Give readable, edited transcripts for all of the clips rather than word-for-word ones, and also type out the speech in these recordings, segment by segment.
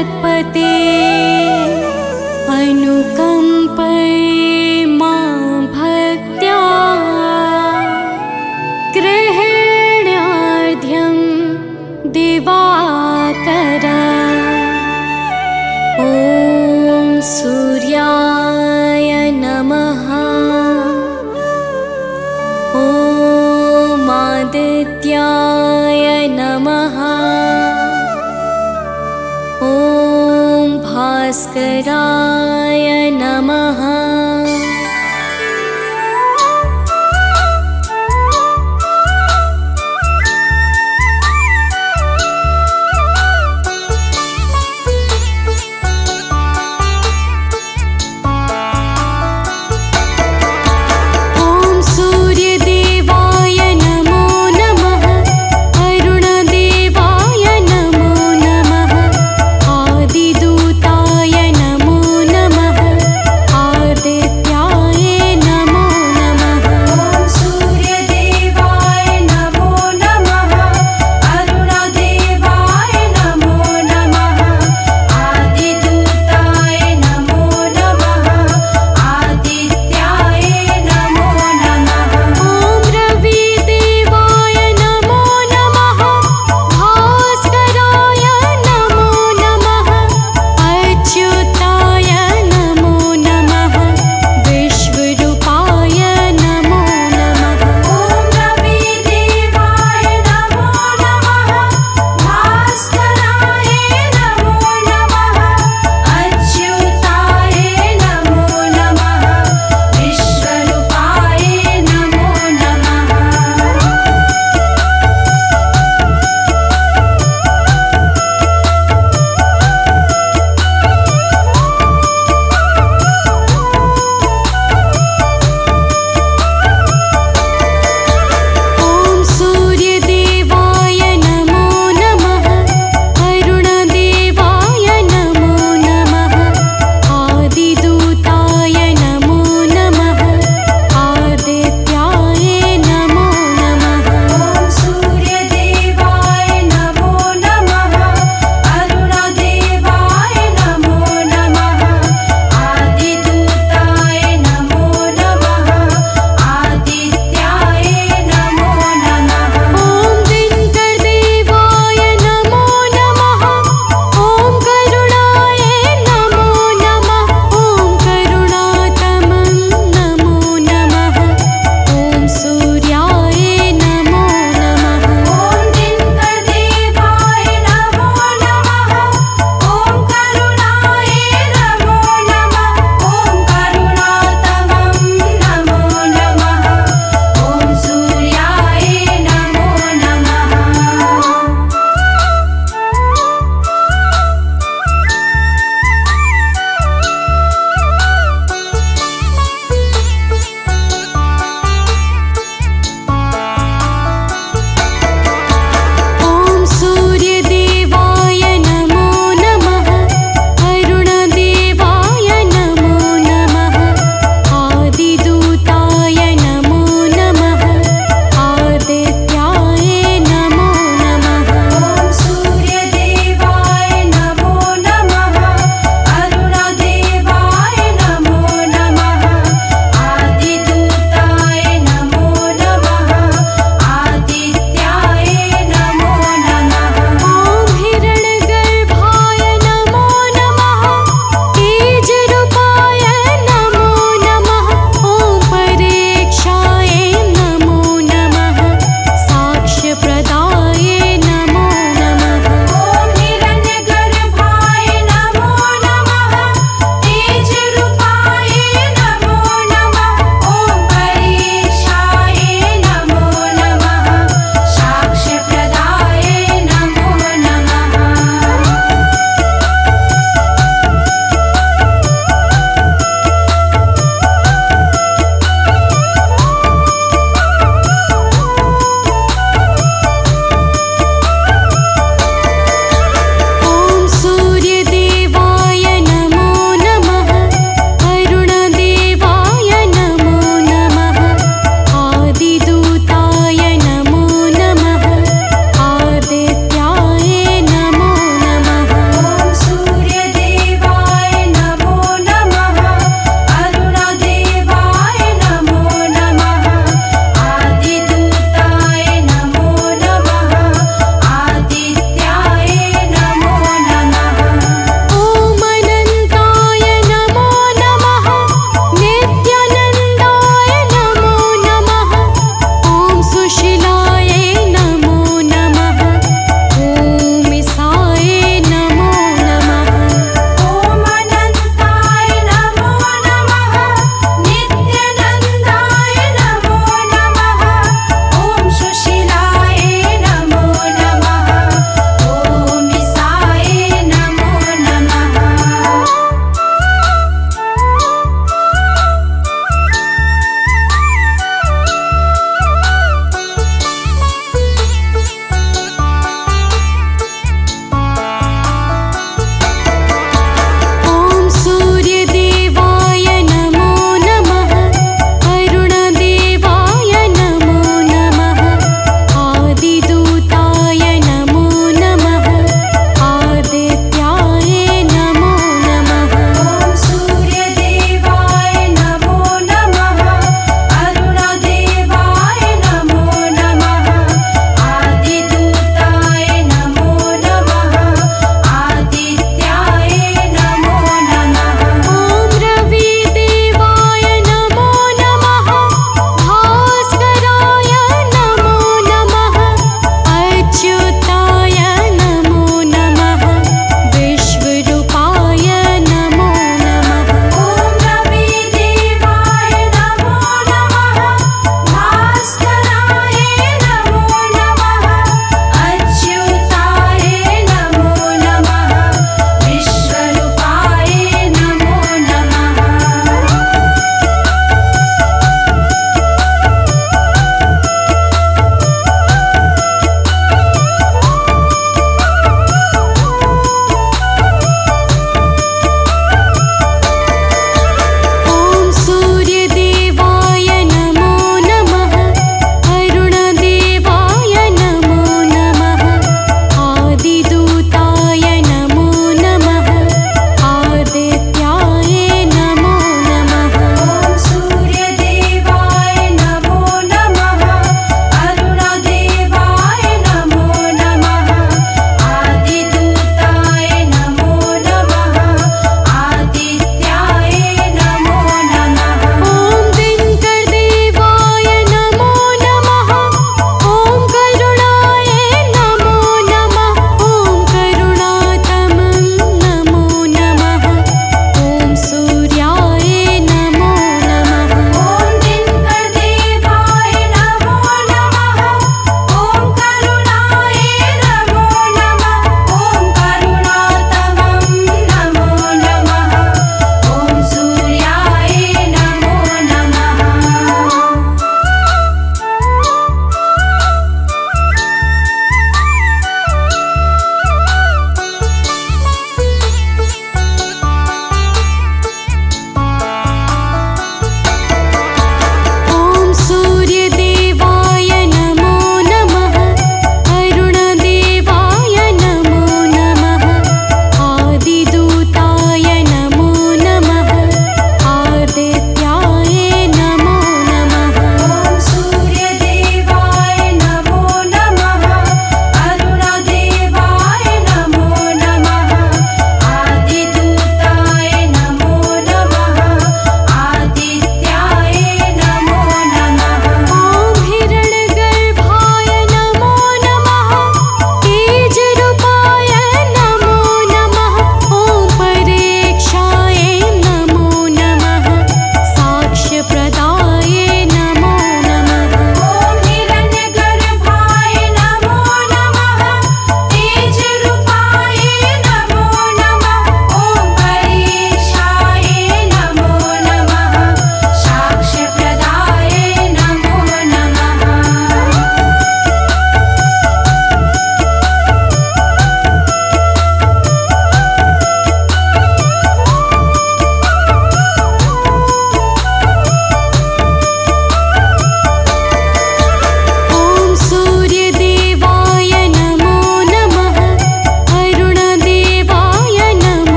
जगत्पते अनुकम्पय मां भक्त्या ग्रहण्यार्घ्यं दिवाकर। ॐ सूर्याय नमः। ॐ आदित्याय नमः। ॐ भास्कराय नमः।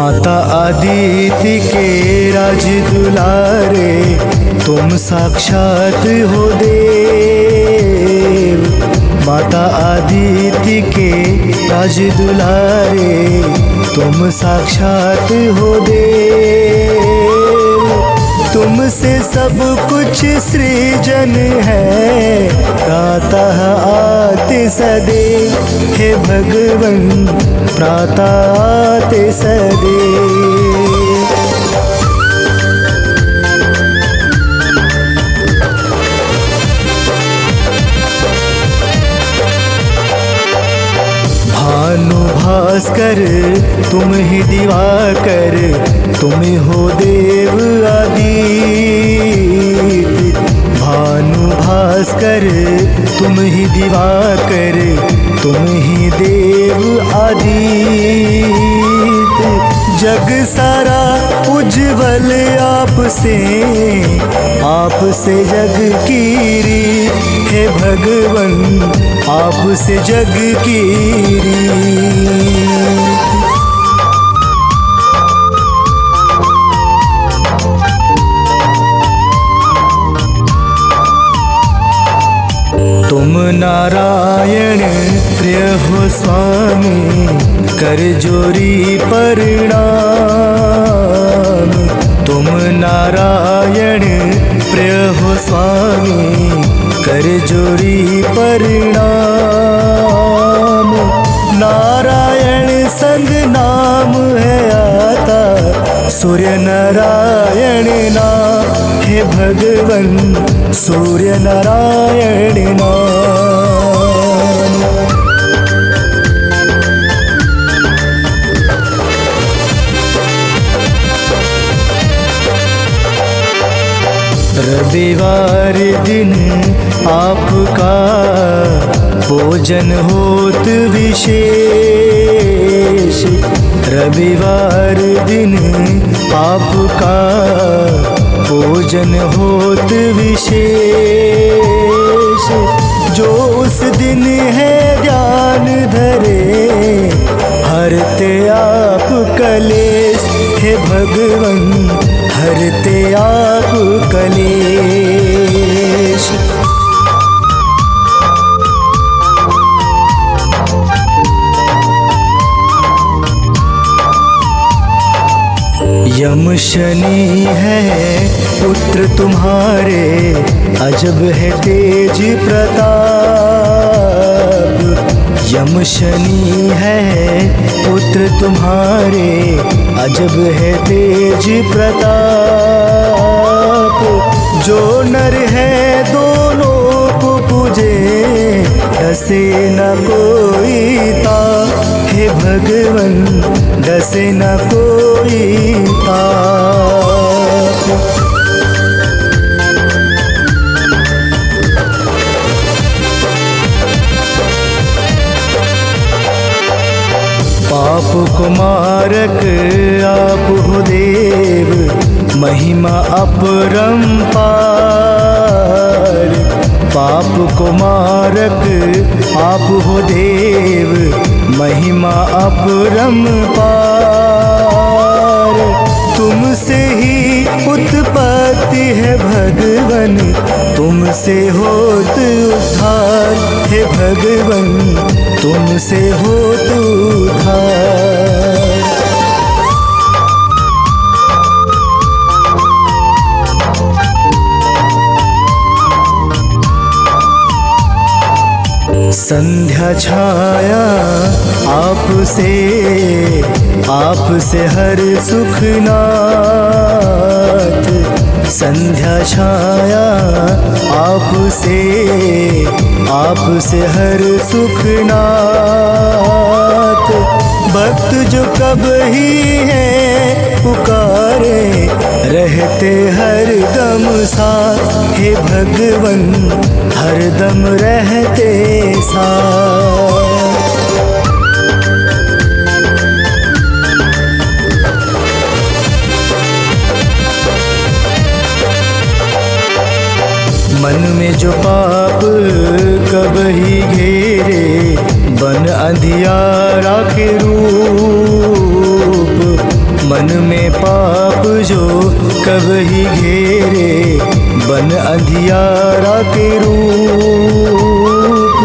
माता अदिति के राज दुलारे, तुम साक्षात हो देव। माता अदिति के राज दुलारे, तुम साक्षात हो देव। तुमसे सब कुछ सृजन है, प्रातः आते सदैव। हे भगवन प्रातः आते सदैव। भानु भास्कर तुम ही दिवाकर, तुम हो देव आदित्य। भानु भास्कर तुम ही दिवाकर, तुम ही देव आदित्य। जग सारा उज्जवल आपसे, आपसे जग की रीत। हे भगवन आपसे जग की रीत। तुम नारायण प्रिय हो स्वामी, कर जोरी प्रणाम। तुम नारायण प्रिय हो स्वामी, कर जोरी प्रणाम। नारायण संग नाम है आता, सूर्य नारायण नाम। हे भगवन सूर्य नारायण नाम। रविवार दिन आपका भोजन होत विशेष। रविवार दिन आपका भोजन होत विशेष। जो उस दिन है ध्यान धरे, हरते आप कलेश। हे भगवन हरते आप कलेश। यम शनि है पुत्र तुम्हारे, अजब है तेज प्रताप। यम शनि है पुत्र तुम्हारे, अजब है तेज प्रताप। जो नर है दोनों को पूजे, डसे न कोई ताप। हे भगवन डसे न कोई ताप। पाप को मारक आप हो देव, महिमा अपरंपार। पाप को मारक आप हो देव, महिमा अपरंपार। तुमसे ही उत्पत्ति है भगवन, तुमसे होत उद्धार। हे भगवन तुमसे होत उद्धार। संध्या छाया आपसे हर सुखनाथ। संध्या छाया आपसे हर सुखनाथ। भक्त जो कब ही है पुकारे, रहते हर दम साथ। हे भगवन हर दम रहते साथ। मन में जो पाप कब ही घेरे, बन अंधियारा के रूप। मन में पाप जो कब ही घेरे, बन अंधियारा के रूप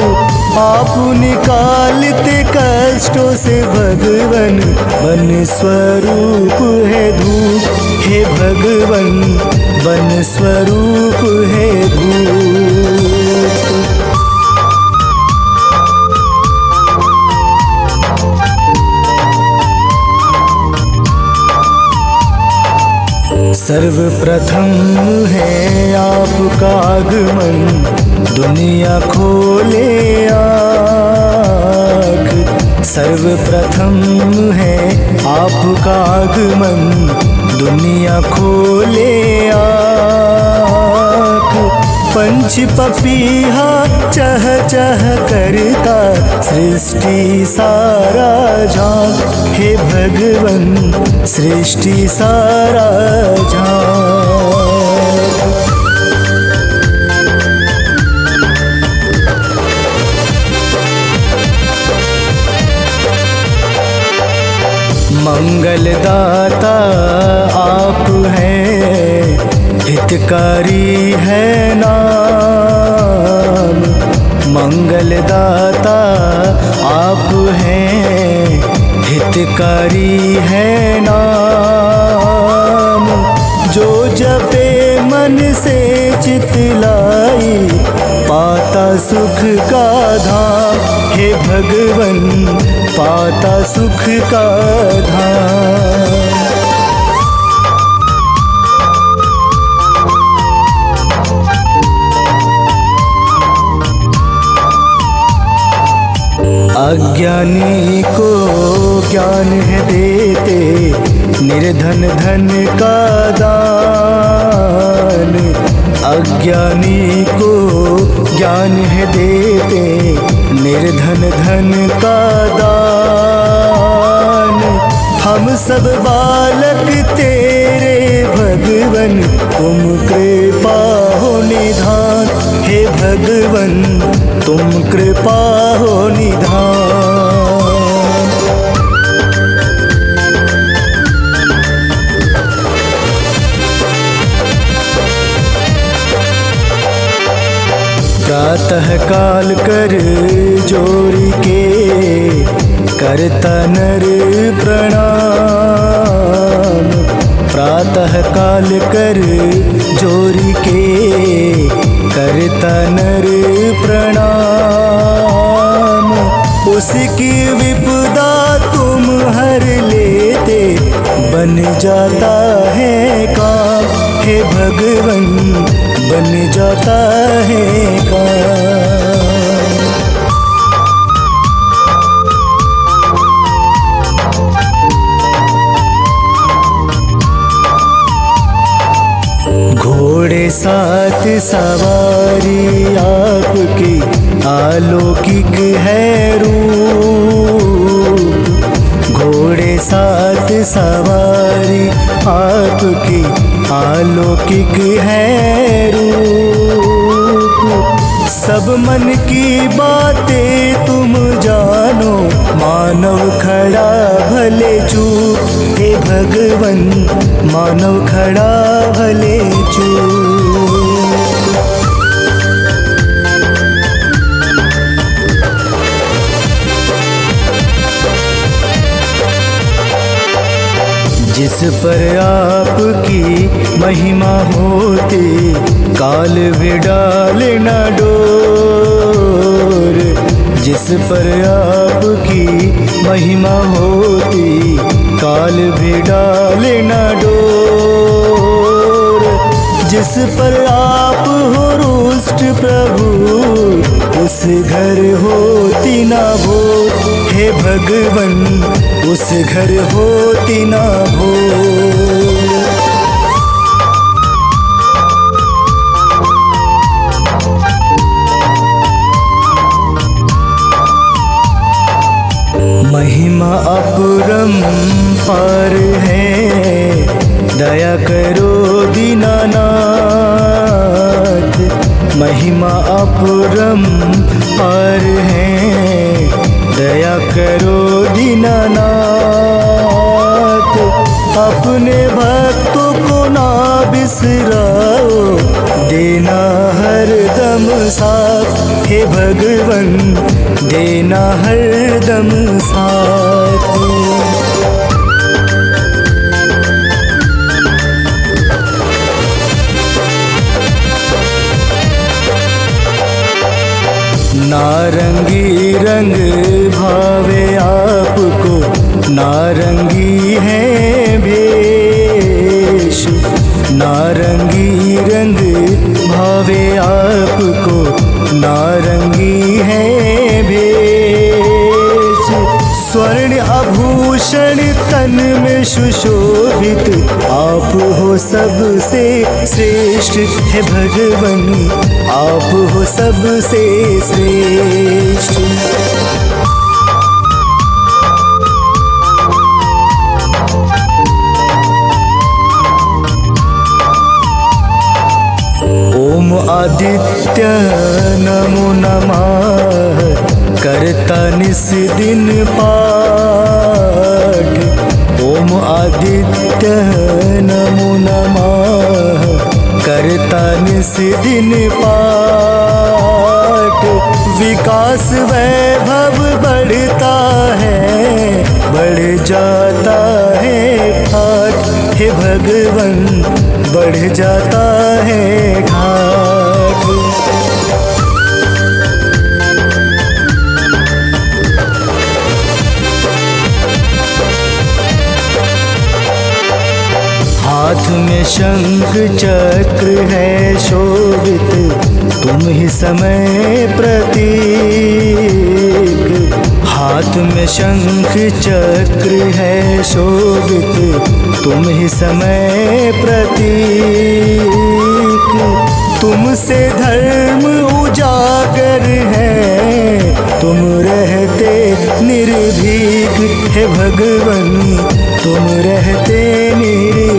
आप निकालते कष्टों से भगवन, बन स्वरूप है धूप, हे भगवन बन स्वरूप है धूप। सर्वप्रथम है आपका आगमन, दुनिया खोले आँख। सर्वप्रथम है आपका आगमन, दुनिया खोले आँख। पंच पपीहा चह चह करता सृष्टि सारा झांक, हे भगवन सृष्टि सारा झांक। मंगलदाता आप हैं, हितकारी है नाम। मंगलदाता आप हैं, हितकारी है नाम। जो जपे मन से चितलाई, पाता सुख का धाम, हे भगवन पाता सुख का धाम। अज्ञानी को ज्ञान है देते, निर्धन धन का दान। अज्ञानी को ज्ञान है देते, निर्धन धन का दान। हम सब बालक तेरे भगवन, तुम कृपा हो निधान, हे भगवन तुम कृपा हो निधान। प्रातः काल कर जोरी के, करता नर प्रणाम। प्रातः काल कर जोरी के, करता नर प्रणाम। उसकी विपदा तुम हर लेते, बन जाता है काम, हे भगवन बन जाता है काम। घोड़े साथ सवारी आपकी, अलौकिक है रूप। घोड़े साथ सवारी आपकी, अलौकिक है रूप। सब मन की बातें तुम जानो, मानव खड़ा भले चूप, हे भगवन मानव खड़ा भले चूप। जिस पर आपकी महिमा होती, काल भी डाले न डोर। जिस पर आपकी महिमा होती, काल भी डाले न डोर। जिस पर आप हो रुष्ट प्रभु, उस घर होती ना भोर, हे भगवन उस घर होती ना भोर। महिमा अपरंपार है, दया करो दीनानाथ। महिमा अपरंपार है, दया करो दीनानाथ। अपने भक्तों को ना बिसराओ, देना हर दम साथ हे भगवन, देना हर दम साथ। नारंगी रंग भावे आपको, नारंगी है भेष, नारंगी रंग भावे आपको, नारंगी है भेष। स्वर्ण आभूषण तन में सुशोभित, आप हो सबसे श्रेष्ठ है भगवन, आप हो सबसे श्रेष्ठ। ओम आदित्य नमो नमः, करता निस दिन पाठ। ओम आदित्य नमो नमः, करता निस दिन पाठ। विकास वैभव बढ़ता है, बढ़ जाता है ठाठ हे भगवन, बढ़ जाता है ठाठ। हाथ में शंख चक्र है शोभित, तुम ही समय प्रतीक। हाथ में शंख चक्र है शोभित, तुम ही समय प्रतीक। तुमसे धर्म उजागर है, तुम रहते निर्भीक हे भगवन, तुम रहते निर्भीक।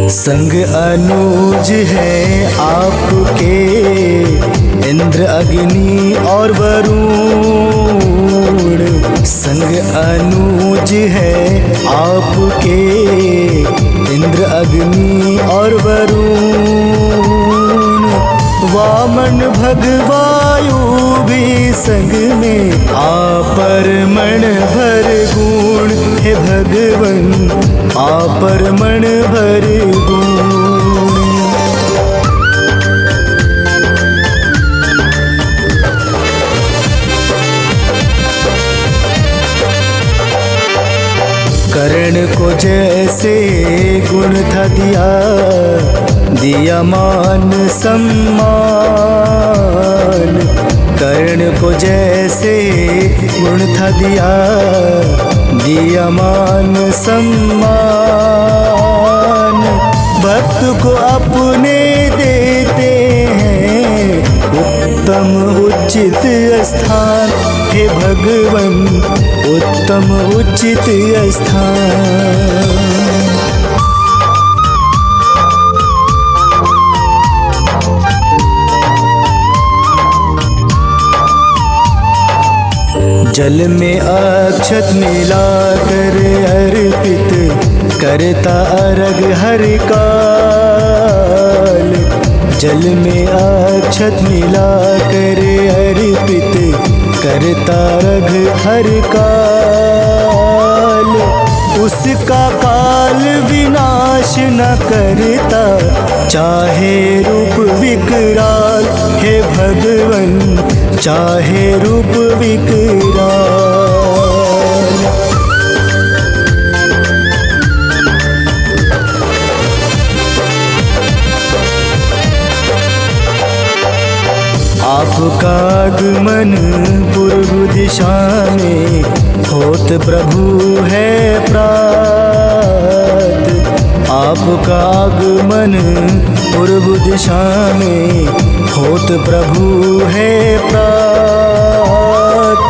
संग अनुज है आपके, इंद्र अग्नि और वरुण। संग अनुज है आपके, इंद्र अग्नि और वरुण। वामन भगवायु भी संग में, आपरमण भर गुण हे भगवन, आपरमण भर गुण। कर्ण को जैसे गुण था दिया, दिया मान सम्मान। कर्ण को जैसे गुण था दिया, दिया मान सम्मान। भक्त को अपने देते हैं, उत्तम उचित स्थान हे भगवन, उत्तम उचित स्थान। जल में अक्षत मिलाकर अर्पित, करता अर्घ हर काल। जल में अक्षत मिलाकर अर्पित, करता अर्घ हर काल। उसका काल विनाश न करता, चाहे रूप विकराल हे भगवन, चाहे रूप विकराल। आपका आगमन पूर्व दिशा में, होत प्रभु है प्रात। आपका आगमन पूर्व दिशा में, होत प्रभु है प्रात।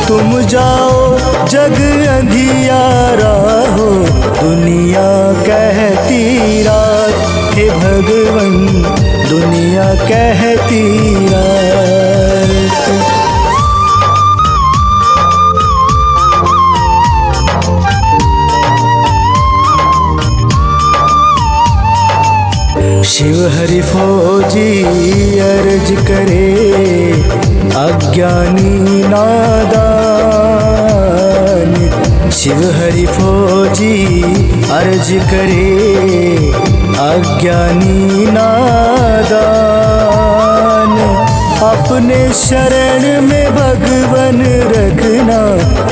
तुम जाओ जग अंधियारा हो, दुनिया कहती रात हे भगवन, कहती रात। शिव हरि फौजी अर्ज करे अज्ञानी नादान। शिव हरि फौजी अर्ज करे अज्ञानी नादान। अपने शरण में भगवन रखना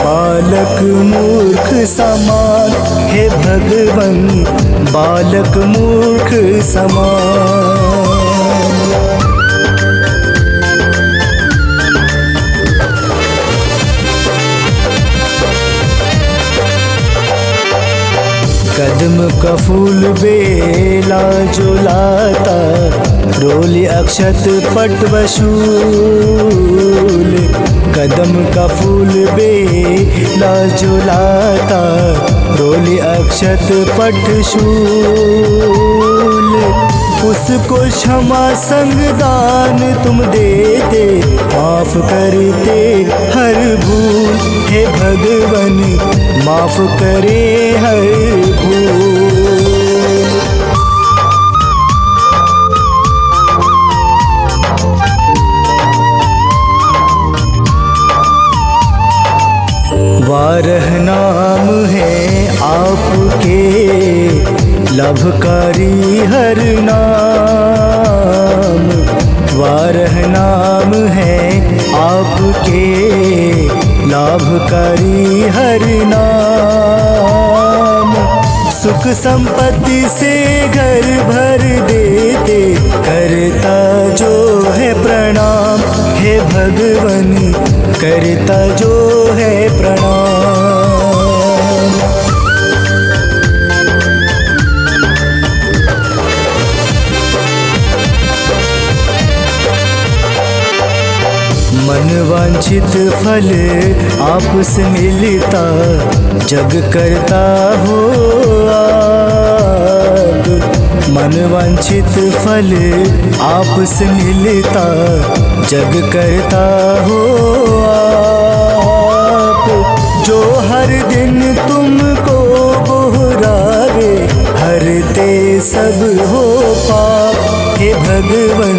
बालक मूर्ख समान। हे भगवन बालक मूर्ख समान। कदम का फूल बेला जो लाता, रोली अक्षत पट वसूल। कदम का फूल बेला जो लाता, रोली अक्षत पट शूल। उसको क्षमा संगदान तुम देते, माफ करते हर भूल। हे भगवन माफ करे हर भूल। वारह नाम है आपके, लाभकारी हर नाम। वारह नाम है आपके, लाभकारी हर नाम। सुख संपत्ति से घर भर देते, करता जो है प्रणाम। हे भगवन करता जो है प्रणाम। मन वांछित फल आपसे मिलता, जग करता हो आप। मन वांछित फल आपसे मिलता, जग करता हो आप। जो हर दिन तुमको दोहरावे, हरते सब हो पाप। हे भगवन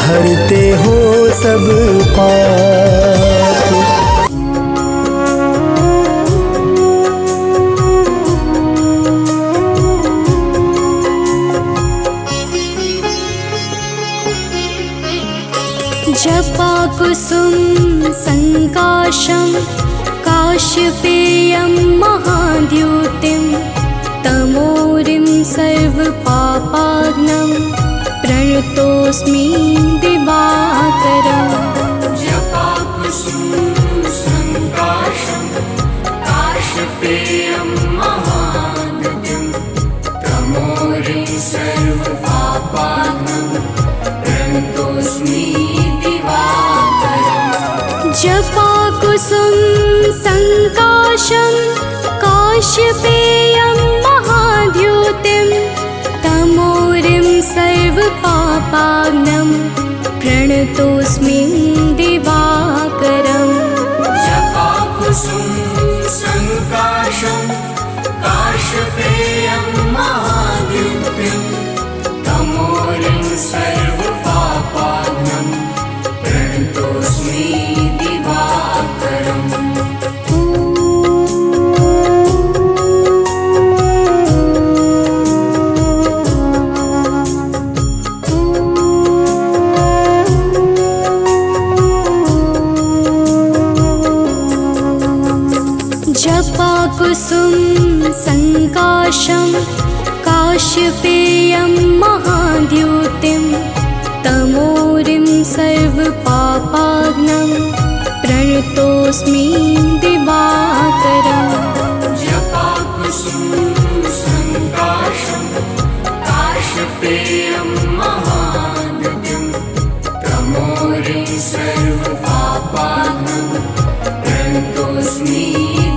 हरते हो सब पाप। जपा कुसुम संकाशं काश्यपेयं महाद्युतिं। तमोरिं सर्वपापाग्नं प्रणतोऽस्मि दिवाकरम्। जपा कुसुम संकाशं काश्यपेयं महाद्युतिं। तमोरिं सर्वपापाग्नं प्रणतोऽस्मि दिवाकरम्। जपा कुसुम संकाशं काश्यपेयं महाद्युतिं। तमोरिं सर्वपापाग्नं प्रणतोऽस्मि दिवाकरम्। जपा कुसुम संकाशं काश्यपेयं महाद्युतिं। तमोरिं सर्वपापाग्नं प्रणतोऽस्मि दिवाकरम्। जपा कुसुम संकाशं काश्यपेयं महाद्युतिं। तमोरिं सर्वपापाग्नं प्रणतोऽस्मि दिवाकरम्। जपा कुसुम संकाशं काश्यपेयं महाद्युतिं। तमोरिं सर्वपापाग्नं प्रणतोऽस्मि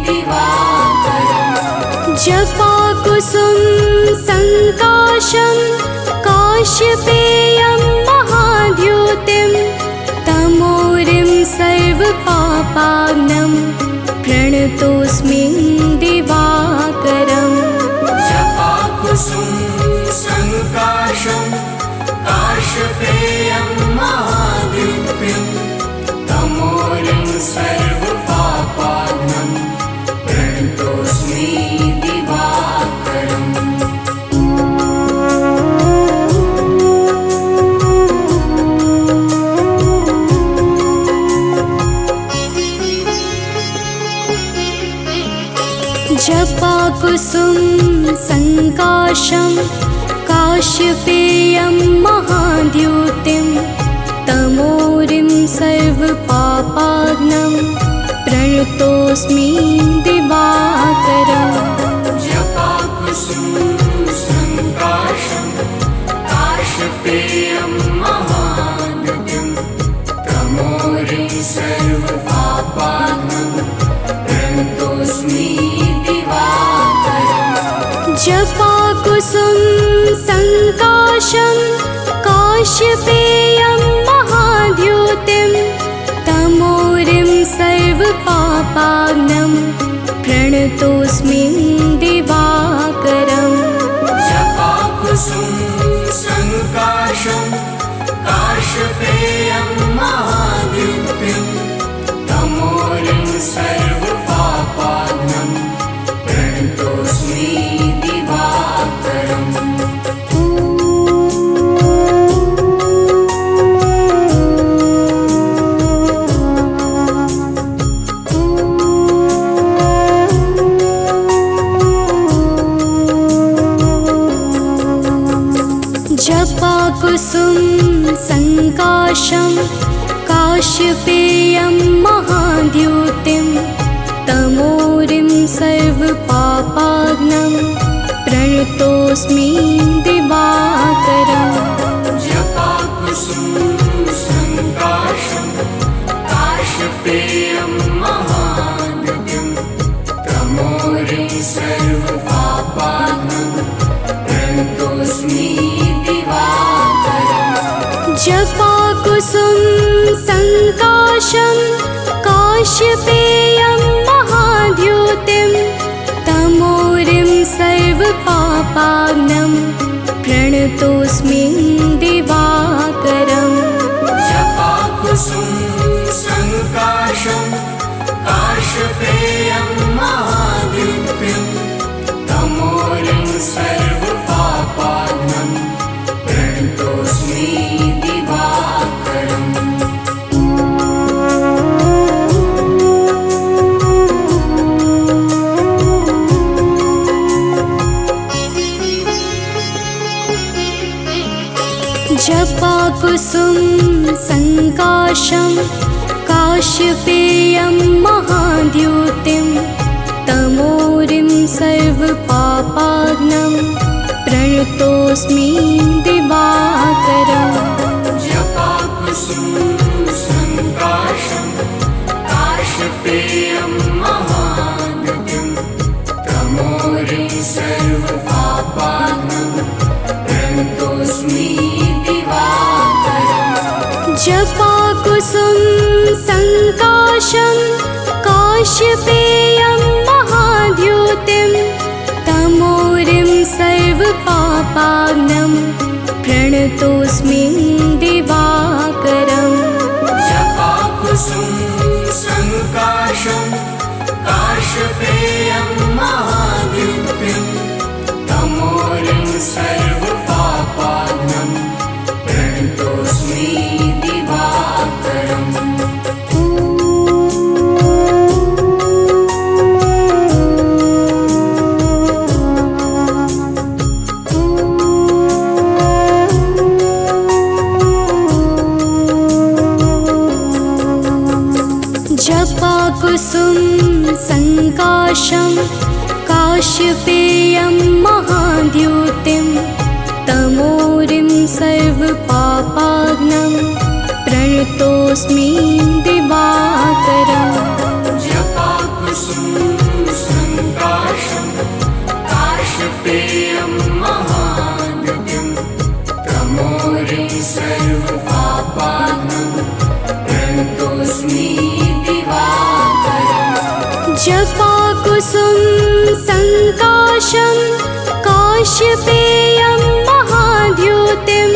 दिवाकरम्। जपा कुसुम संकाशं काश्यपेयं महाद्युतिं। पापाग्नं प्रणतोऽस्मि दिवाकरम् जपाकुसुम संकाशं काशपेयं महाद्युतिं तमोरिं सर्वपापाग्नं प्रणतोऽस्मि दिवाकरम् जपाकुसुम संकाशं काशपेयं महाद्युतिं तमोरिं सर्वपापाग्नं प्रणतोऽस्मि दिवाकरम् जपाकुसुम संकाशं काशपेयं महाद्युतिं तमोरिं सर्वपापाग्नं प्रणतोऽस्मि जपाकुसुम संकाशं काशपेयं महाद्युतिं तमोरिं सर्वपापाग्नं प्रणतोऽस्मि दिवाकरम् जपाकुसुम संकाशं काशपेयं महाद्युतिं तमोरिं सर्वपापाग्नं प्रणतोऽस्मि दिवाकरम् जपाकुसुम संकाशं काशपेयं महाद्युतिं तमोरिं सर्वपापाग्नं प्रणतोऽस्मि दिवाकरम् जपाकुसुम संकाशं काशपेयं महाद्युतिं तमोरिं सर्वपापाग्नं प्रणतोऽस्मि जपाकुसुम संकाशं काशपेयं महाद्युतिं तमोरिं सर्वपापाग्नं प्रणतोऽस्मि दिवाकरम् जपाकुसुम संकाशं काशपेयं महाद्युतिं तमोरिं सर्वपापाग्नं प्रणतोऽस्मि दिवाकरम् जपाकुसुम संकाशं काशपेयं महाद्युतिं तमोरिं सर्वपापाग्नं प्रणतोऽस्मि दिवाकरम् जपाकुसुम संकाशं काशपेयं महाद्युतिं तमोरिं सर्वपापाग्नं प्रणतोऽस्मि जपाकुसुम संकाशं काशपेयं महाद्युतिं तमोरिं सर्वपापाग्नं प्रणतोऽस्मि दिवाकरम् जपाकुसुम संकाशं काशपेयं महाद्युतिं तमोरिं सर्वपापाग्नं प्रणतोऽस्मि दिवाकरम् जपाकुसुम संकाशं काशपेयं महाद्युतिं तमोरिं सर्वपापाग्नं प्रणतोऽस्मि दिवाकरम् जपाकुसुम संकाशं काशपेयं महाद्युतिं तमोरिं सर्वपापाग्नं प्रणतोऽस्मि दिवाकरम् जपाकुसुम संकाशं काश्यपेयं महाद्युतिं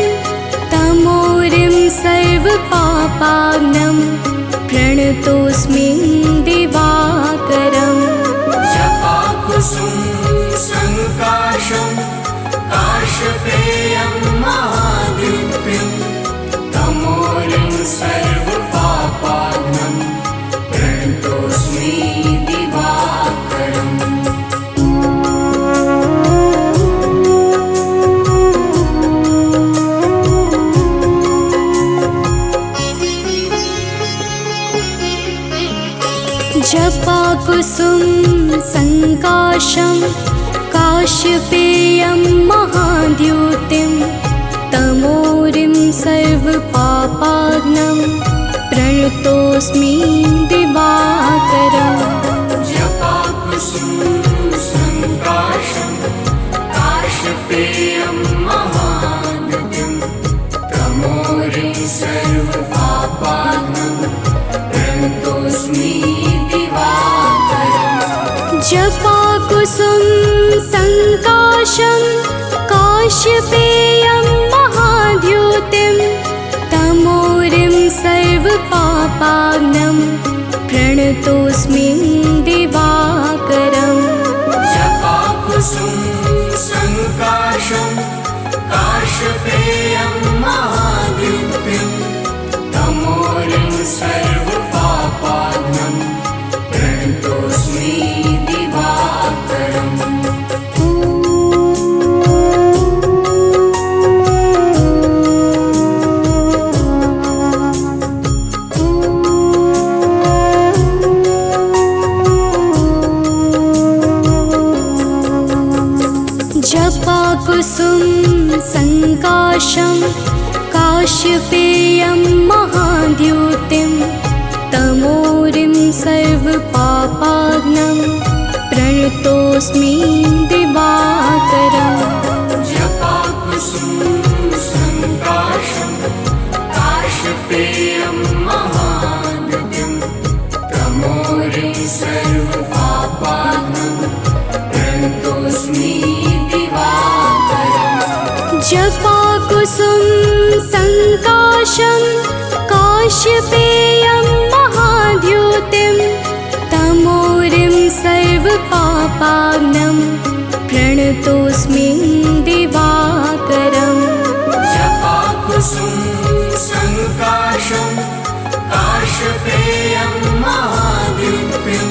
तमोरिं सर्वपापाग्नं प्रणतोऽस्मि दिवाकरम् जपाकुसुम संकाशं काश्यपेयं महाद्युतिं तमोरिं सर्वपापाग्नं प्रणतोऽस्मि दिवाकरम् जपाकुसुम संकाशं काश्यपेयं महाद्युतिं तमोरिं सर्वपापाग्नं प्रणतोऽस्मि दिवाकरम् जपाकुसुम संकाशं काश्यपेयं महाद्युतिं तमोरिं सर्वपापाग्नं प्रणतोऽस्मि जपाकुसुम संकाशं काश्यपेयं महाद्युतिं तमोरिं सर्वपापाग्नं प्रणतोऽस्मि दिवाकरम् जपाकुसुम संकाशं काश्यपेयं महाद्युतिं तमोरिं सर्वपापाग्नं प्रणतोऽस्मि दिवाकरम् जपाकुसुम संकाशं काश्यपेयं महाद्युतिं तमोरिं सर्वपापाग्नं प्रणतोऽस्मि दिवाकरम् जपाकुसुम संकाशं काश्यपेयं महाद्युतिं तमोरिं सर्वपापाग्नं प्रणतोऽस्मि जपाकुसुम संकाशं काश्यपेयं महाद्युतिं तमोरिं सर्वपापाग्नं प्रणतोऽस्मि दिवाकरम् जपाकुसुम संकाशं काश्यपेयं महाद्युतिं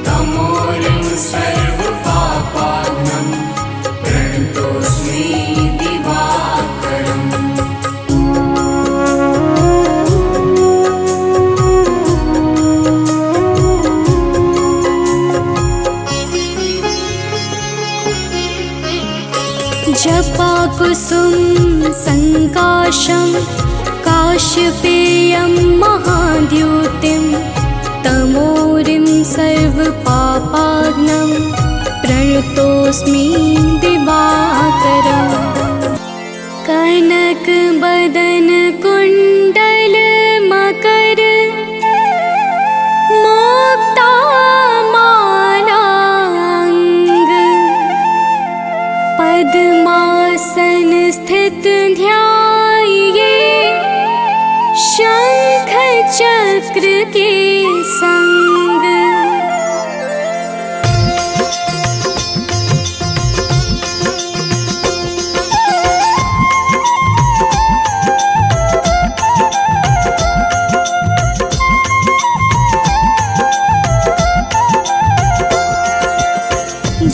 तमोरिं सर्वपापाग्नं प्रणतोऽस्मि दिवाकरम् जपाकुसुम संकाशं काश्यपेयं महाद्युतिं तमोरिं सर्वपापाग्नं प्रणतोऽस्मि दिवाकरम् कनकबदन कुण्डल मकर मुक्ता मालांग पद्मासन स्थित ध्याये शंख चक्र के संग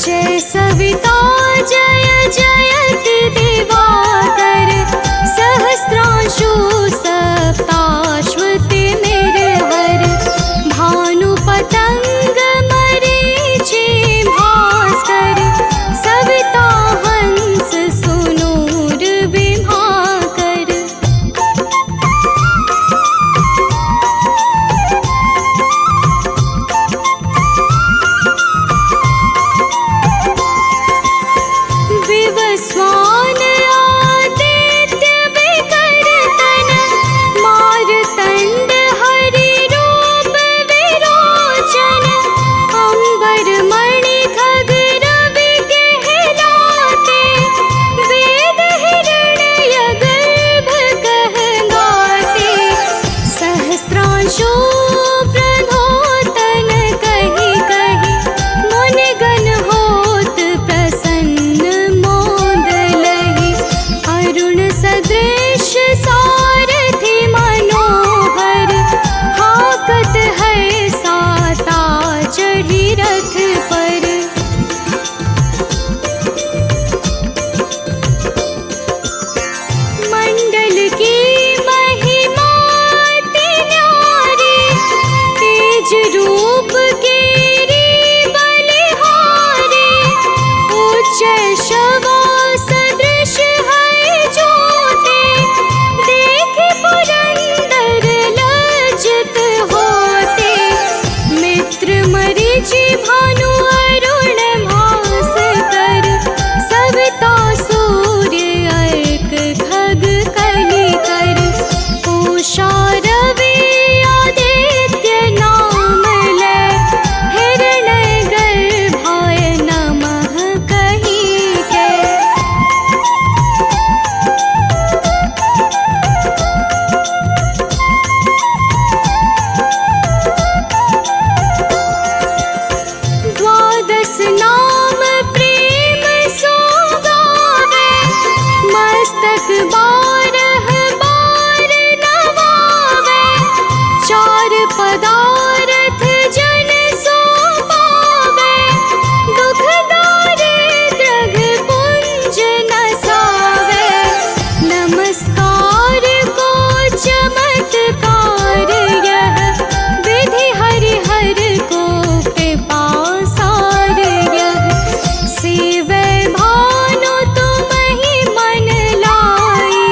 जय सविता जय जयति दिवाकर सहस्रांशु सप्ताश्वति निर्भर भानु शैशवा सदृश है ज्योति, देखे पुरंदर लज्जित होते। मित्र मरीचि भानु अरुण भास्कर, सविता सूर्य अर्क खग कलिकर। पूषा रवि आदित्य नाम ले, हिरण्य गर्भाय नमः कहि के। द्वादश नाम प्रेम सो गावे, मस्तक बारह बार नवावे। चार पदार्थ जन सो पावे, दुख दारिद्र्य पुंज नसावे। नमस्कार को चमत्कार यह, विधि हरिहर को कृपासार यह। सेवै भानु तुम ही मन लाई,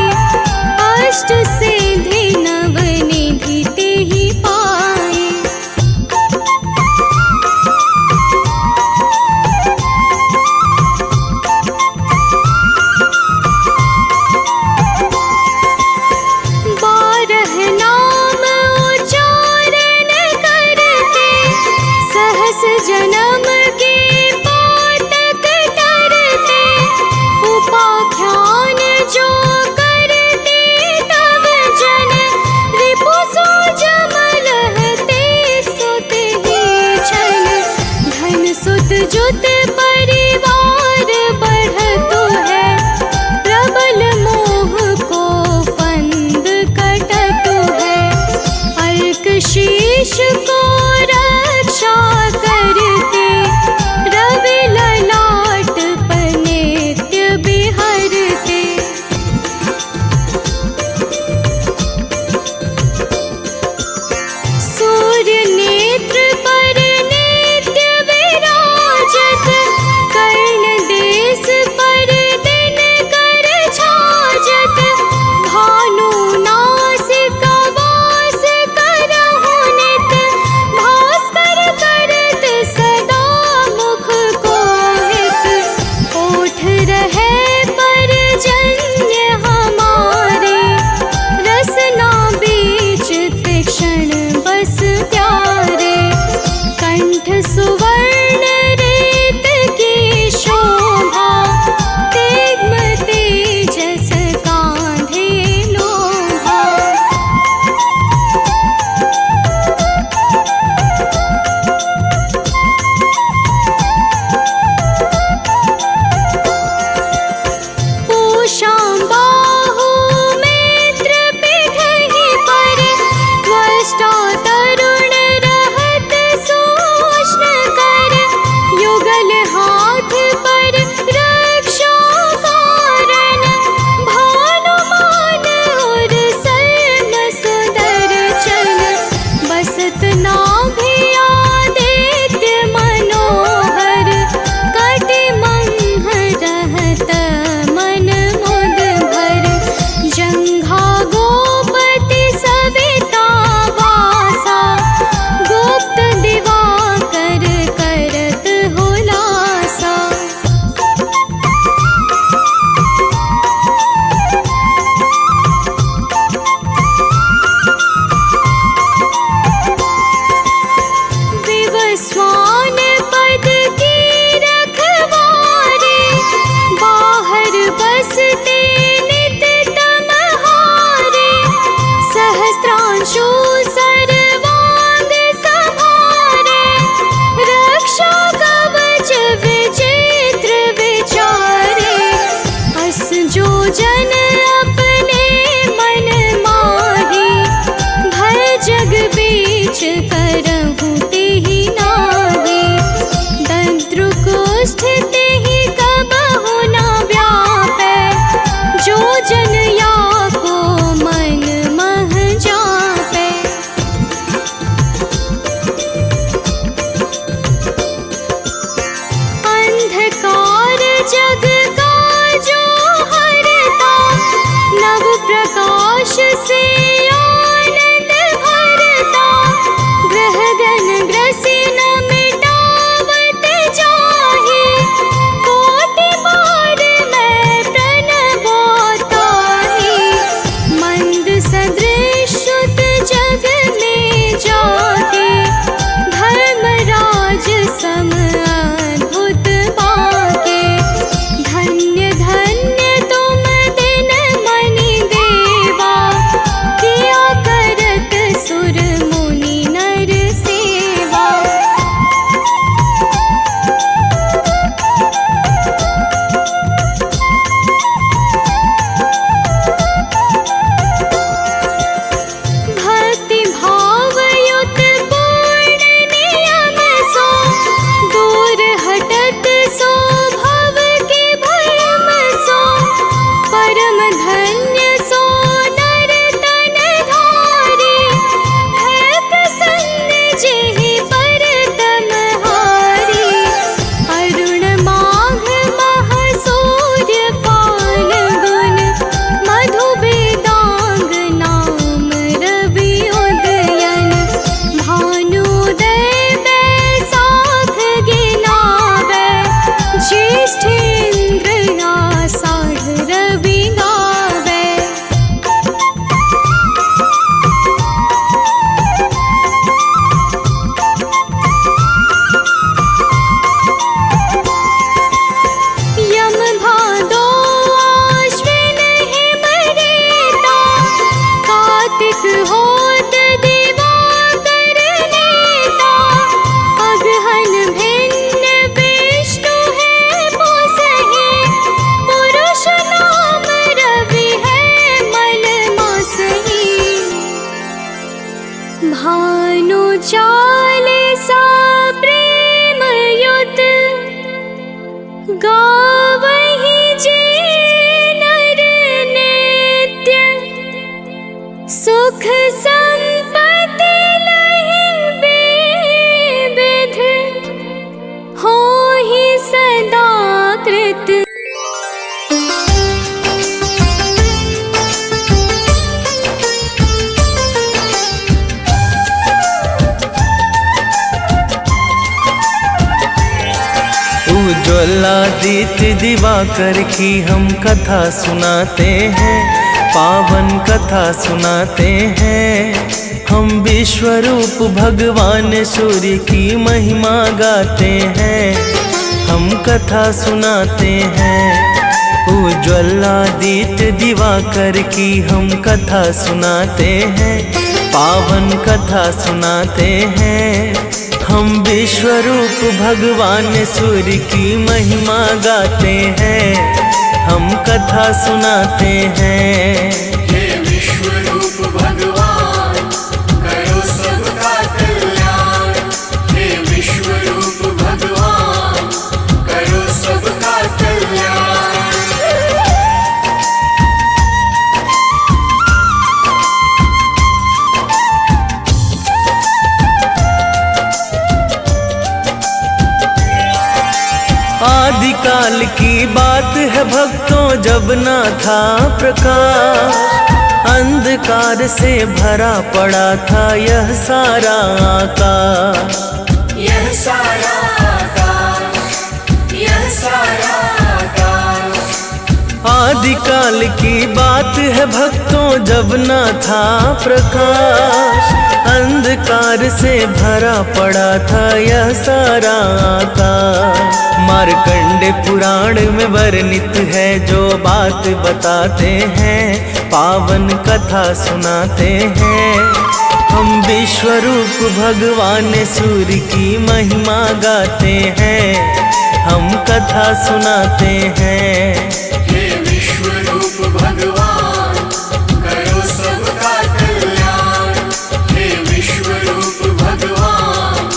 ज्वलादित्य दिवाकर की हम कथा सुनाते हैं, पावन कथा सुनाते हैं। हम विश्वरूप भगवान सूर्य की महिमा गाते हैं, हम कथा सुनाते हैं। उज्ज्वलादित्य दिवाकर की हम कथा सुनाते हैं, पावन कथा सुनाते हैं। हम विश्वरूप भगवान सूर्य की महिमा गाते हैं, हम कथा सुनाते हैं। हे विश्वरूप भगवान करो सबका कल्याण, हे विश्वरूप भगवान करो सबका कल्याण। आदिकाल की बात है भक्तों, जब ना था प्रकाश, अंधकार से भरा पड़ा था यह सारा आकाश। यह सारा आकाश, यह सारा आकाश। आदिकाल की बात है भक्तों, जब ना था प्रकाश, अंधकार से भरा पड़ा था यह सारा आकाश। मार्कंडे पुराण में वर्णित है जो बात बताते हैं, पावन कथा सुनाते हैं। हम विश्वरूप भगवान सूर्य की महिमा गाते हैं, हम कथा सुनाते हैं। हे विश्वरूप भगवान करो सबका कल्याण, हे विश्वरूप भगवान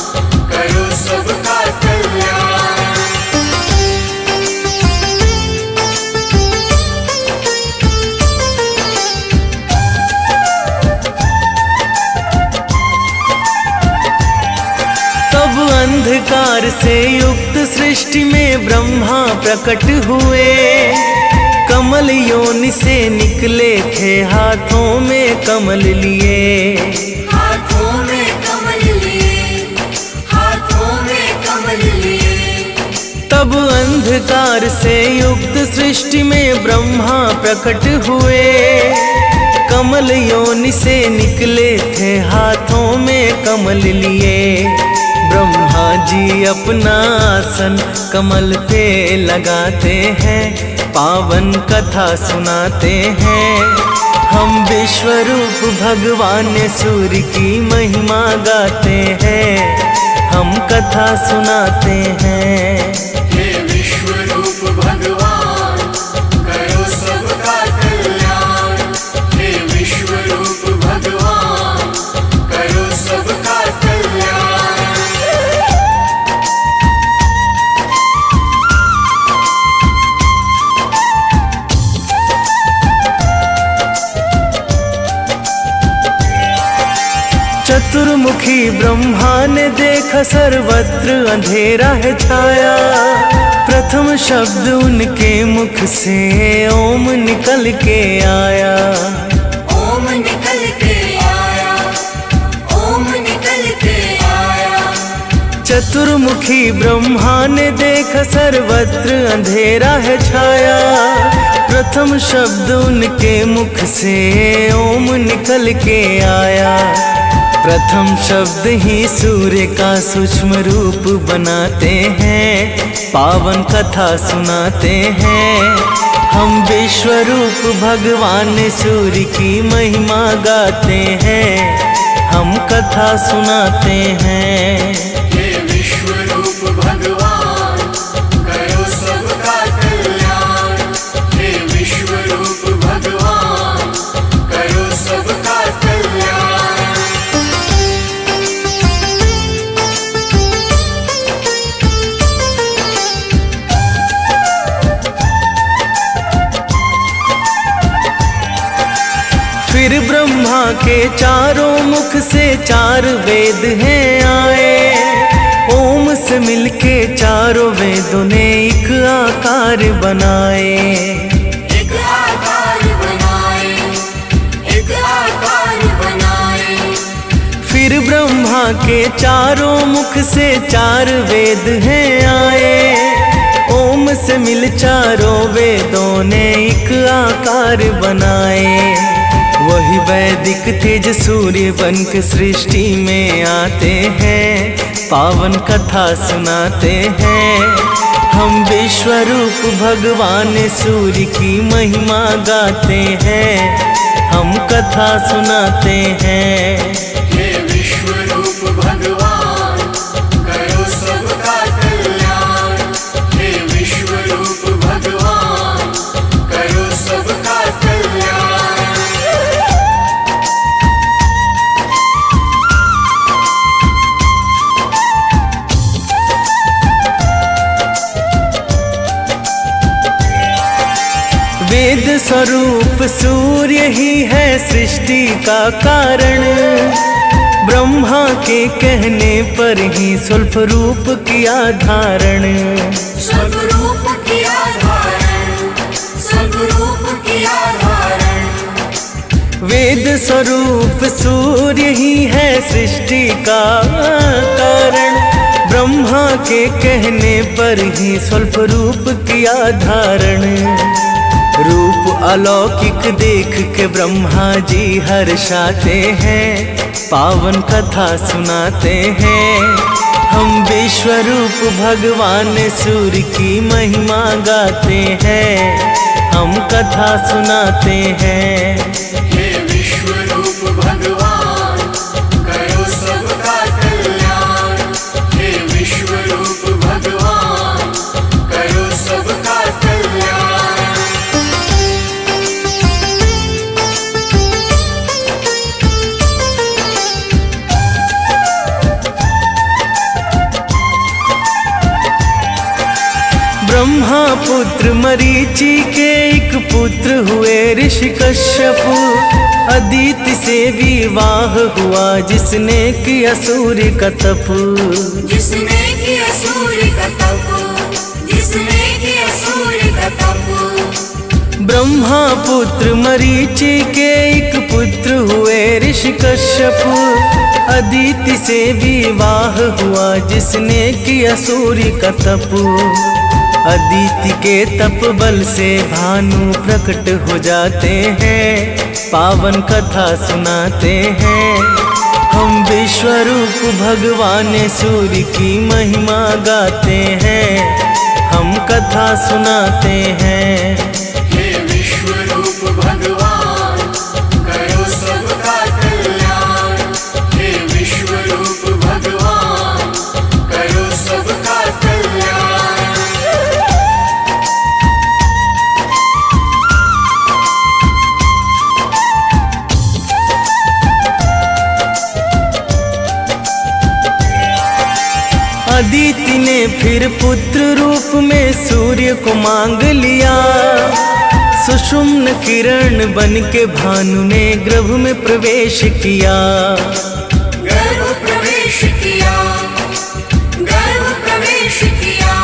करो सबका कल्याण। तब अंधकार से युक्त सृष्टि में ब्रह्मा प्रकट हुए, कमल योनि से निकले थे हाथों में कमल लिए। हाथों में कमल लिए, हाथों में कमल लिए। तब अंधकार से युक्त सृष्टि में ब्रह्मा प्रकट हुए, कमल योनि से निकले थे हाथों में कमल लिए। ब्रह्मा जी अपना आसन कमल पे लगाते हैं, पावन कथा सुनाते हैं। हम विश्वरूप भगवान सूर्य की महिमा गाते हैं, हम कथा सुनाते हैं। हे विश्वरूप भगवान करो सबका कल्याण, हे विश्वरूप भगवान करो सबका कल्याण। चतुर्मुखी ब्रह्मा ने देखा सर्वत्र अंधेरा है छाया, प्रथम शब्द उनके मुख से ओम निकल के आया। ओम निकल के आया, ओम निकल के आया। चतुर्मुखी ब्रह्मा ने देखा सर्वत्र अंधेरा है छाया, प्रथम शब्द उनके मुख से ओम निकल के आया। प्रथम शब्द ही सूर्य का सूक्ष्म रूप बनाते हैं, पावन कथा सुनाते हैं। हम विश्वरूप भगवान सूर्य की महिमा गाते हैं, हम कथा सुनाते हैं। हे विश्वरूप भगवान करो सबका कल्याण, हे विश्वरूप भगवान करो सबका कल्याण। फिर ब्रह्मा के चारों मुख से चार वेद हैं आए, ओम से मिलके चारों वेदों ने एक आकार बनाए। एक आकार बनाए, एक आकार बनाए। फिर ब्रह्मा के चारों मुख से चार वेद हैं आए, से मिल चारों वेदों ने एक आकार बनाए। वही वैदिक तेज सूर्य बन के सृष्टि में आते हैं, पावन कथा सुनाते हैं। हम विश्वरूप भगवान सूर्य की महिमा गाते हैं, हम कथा सुनाते हैं। हे विश्वरूप भगवान करो सबका कल्याण। हे विश्वरूप भगवान करो सबका कल्याण। वेद स्वरूप सूर्य ही है सृष्टि का कारण। ब्रह्मा के कहने पर ही स्वल्प रूप किया धारण। स्वरूप किया धारण, स्वरूप किया धारण। वेद स्वरूप सूर्य ही है सृष्टि का कारण। ब्रह्मा के कहने पर ही स्वल्प रूप किया धारण। रूप अलौकिक देख के ब्रह्मा जी हर्षाते हैं, पावन कथा सुनाते हैं। हम विश्वरूप भगवान सूर्य की महिमा गाते हैं, हम कथा सुनाते हैं। हे विश्वरूप भगवान करो सबका कल्याण। हे विश्वरूप भगवान करो सबका कल्याण। ब्रह्मा पुत्र मरीचि के एक पुत्र हुए ऋषि कश्यप। अदिति से विवाह हुआ जिसने किया सूर्य का तप। जिसने किया सूर्य का तप, जिसने किया सूर्य का तप। ब्रह्मा पुत्र मरीचि के एक पुत्र हुए ऋषि कश्यप। अदिति से विवाह हुआ जिसने किया सूर्य का तप। अदिति के तप बल से भानु प्रकट हो जाते हैं, पावन कथा सुनाते हैं। हम विश्वरूप भगवान सूर्य की महिमा गाते हैं, हम कथा सुनाते हैं। हे विश्वरूप भगवान करो सबका कल्याण। हे विश्वरूप भगवान करो सबका कल्याण। अदिति ने फिर पुत्र रूप में सूर्य को मांग लिया। सुषुम्न किरण बन के भानु ने गर्भ में प्रवेश किया। गर्भ प्रवेश किया, गर्भ प्रवेश किया।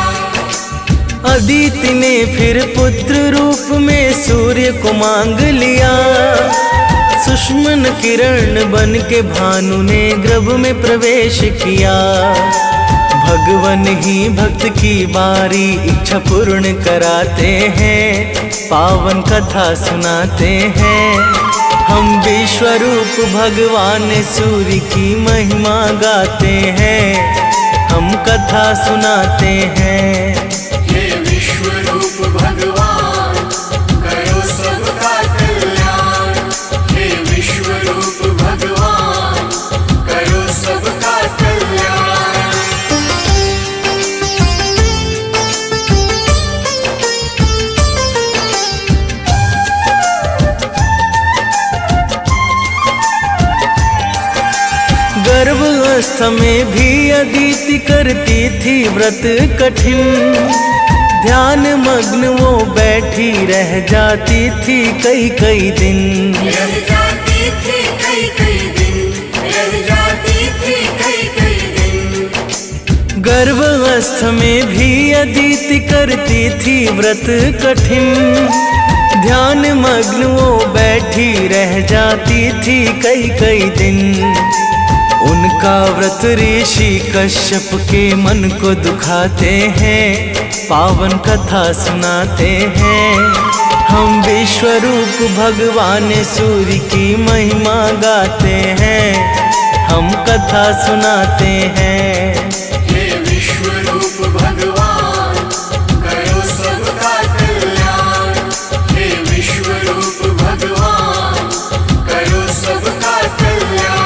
अदिति ने फिर पुत्र रूप में सूर्य को मांग लिया। सुषुम्न किरण बन के भानु ने गर्भ में प्रवेश किया। भगवन ही भक्त की बारी इच्छा पूर्ण कराते हैं, पावन कथा सुनाते हैं। हम विश्वरूप भगवान सूर्य की महिमा गाते हैं, हम कथा सुनाते हैं। हे विश्वरूप भगवान करो सबका कल्याण। हे विश्वरूप भगवान करो सबका कल्याण। गर्भावस्था में भी अदिति करती थी व्रत कठिन। ध्यान मग्न वो बैठी रह जाती थी कई कई दिन। रह जाती थी कई कई दिन, रह जाती थी कई कई दिन। गर्भावस्था में भी अदिति करती थी व्रत कठिन। ध्यान मग्न वो बैठी बैठी रह जाती थी कई कई दिन। उनका व्रत ऋषि कश्यप के मन को दुखाते हैं, पावन कथा सुनाते हैं। हम विश्वरूप भगवान सूर्य की महिमा गाते हैं, हम कथा सुनाते हैं। हे विश्वरूप भगवान करो सबका कल्याण। हे विश्वरूप भगवान करो सबका कल्याण।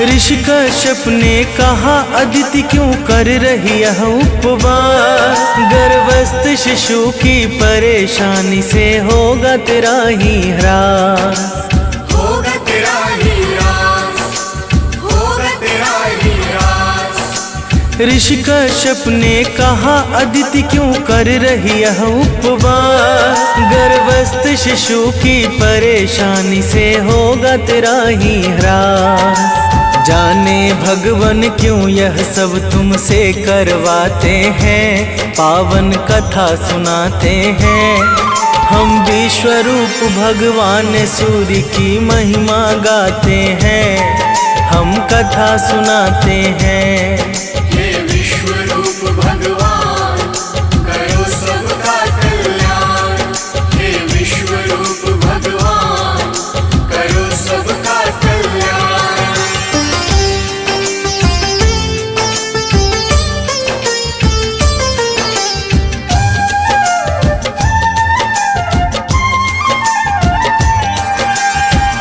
ऋषि कश्यप ने कहा, अदिति क्यों कर रही है उपवास? गर्भस्थ शिशु की परेशानी से होगा तेरा ही ह्रास। होगा तेरा ही ह्रास, होगा तेरा ही ह्रास। ऋषि कश्यप ने कहा, अदिति क्यों कर रही है उपवास? गर्भस्थ शिशु की परेशानी से होगा तेरा ही ह्रास। जाने भगवान क्यों यह सब तुमसे करवाते हैं, पावन कथा सुनाते हैं। हम विश्वरूप भगवान सूर्य की महिमा गाते हैं, हम कथा सुनाते हैं। हे विश्वरूप भगवान करो सबका कल्याण। हे विश्वरूप भगवान करो सबका कल्याण।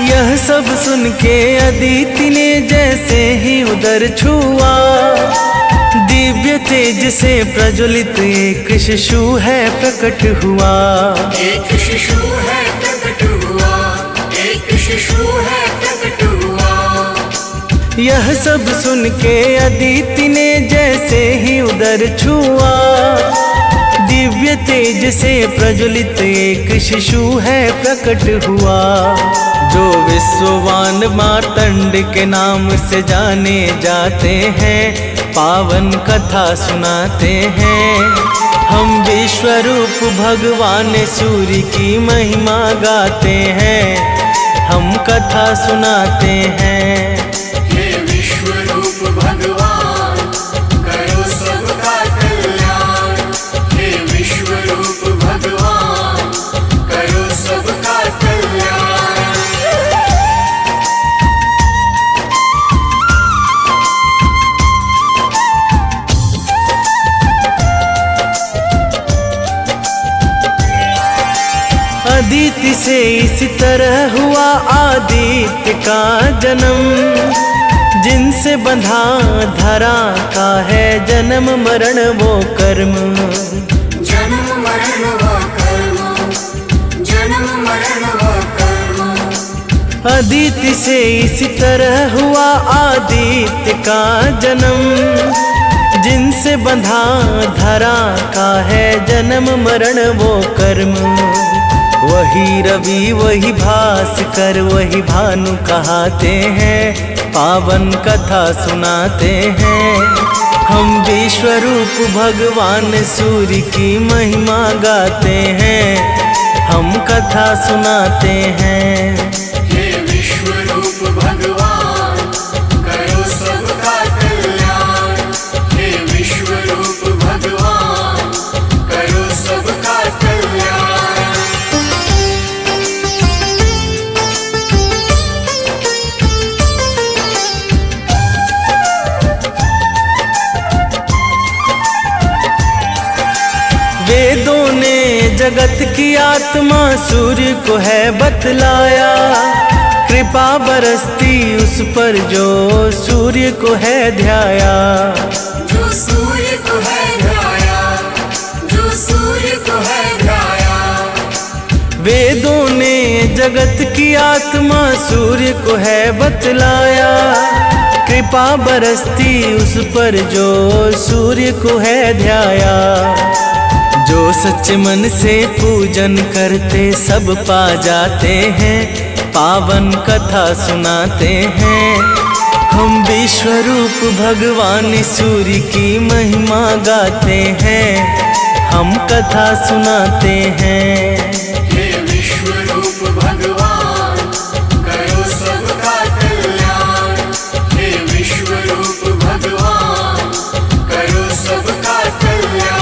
यह सब सुन के अदिति ने जैसे ही उदर छुआ, दिव्य तेज से प्रज्वलित एक शिशु है प्रकट हुआ। एक शिशु है प्रकट हुआ, एक शिशु है प्रकट हुआ। यह सब सुन के अदिति ने जैसे ही उदर छुआ, दिव्य तेज से प्रज्वलित एक शिशु है प्रकट हुआ। जो विश्ववान मार्तंड के नाम से जाने जाते हैं, पावन कथा सुनाते हैं। हम विश्वरूप भगवान सूर्य की महिमा गाते हैं, हम कथा सुनाते हैं। हे विश्वरूप भगवान करो सबका कल्याण। हे विश्वरूप भगवान करो सबका कल्याण। अदिति से इस तरह हुआ आदित्य का जन्म, जिनसे बंधा धरा का है जन्म मरण वो कर्म। जन्म मरण वो कर्म, जन्म मरण वो कर्म। अदिति से इस तरह हुआ आदित्य का जन्म, जिनसे बंधा धरा का है जन्म मरण वो कर्म। वही रवि वही भास्कर वही भानु कहाते हैं, पावन कथा सुनाते हैं। हम विश्वरूप भगवान सूर्य की महिमा गाते हैं, हम कथा सुनाते हैं। हे विश्वरूप भगवान करो सबका कल्याण। हे विश्वरूप भगवान करो सबका कल्याण। वेदों ने जगत की आत्मा सूर्य को है बतलाया, कृपा बरसती उस पर जो सूर्य को है ध्याया। जो सूर्य को है ध्याया, जो सूर्य को है ध्याया। वेदों ने जगत की आत्मा सूर्य को है बतलाया, कृपा बरसती उस पर जो सूर्य को है ध्याया। जो सच्चे मन से पूजन करते सब पा जाते हैं, पावन कथा सुनाते हैं। हम विश्वरूप भगवान सूर्य की महिमा गाते हैं, हम कथा सुनाते हैं। हे विश्वरूप भगवान करो सबका कल्याण। हे विश्वरूप भगवान करो सबका कल्याण।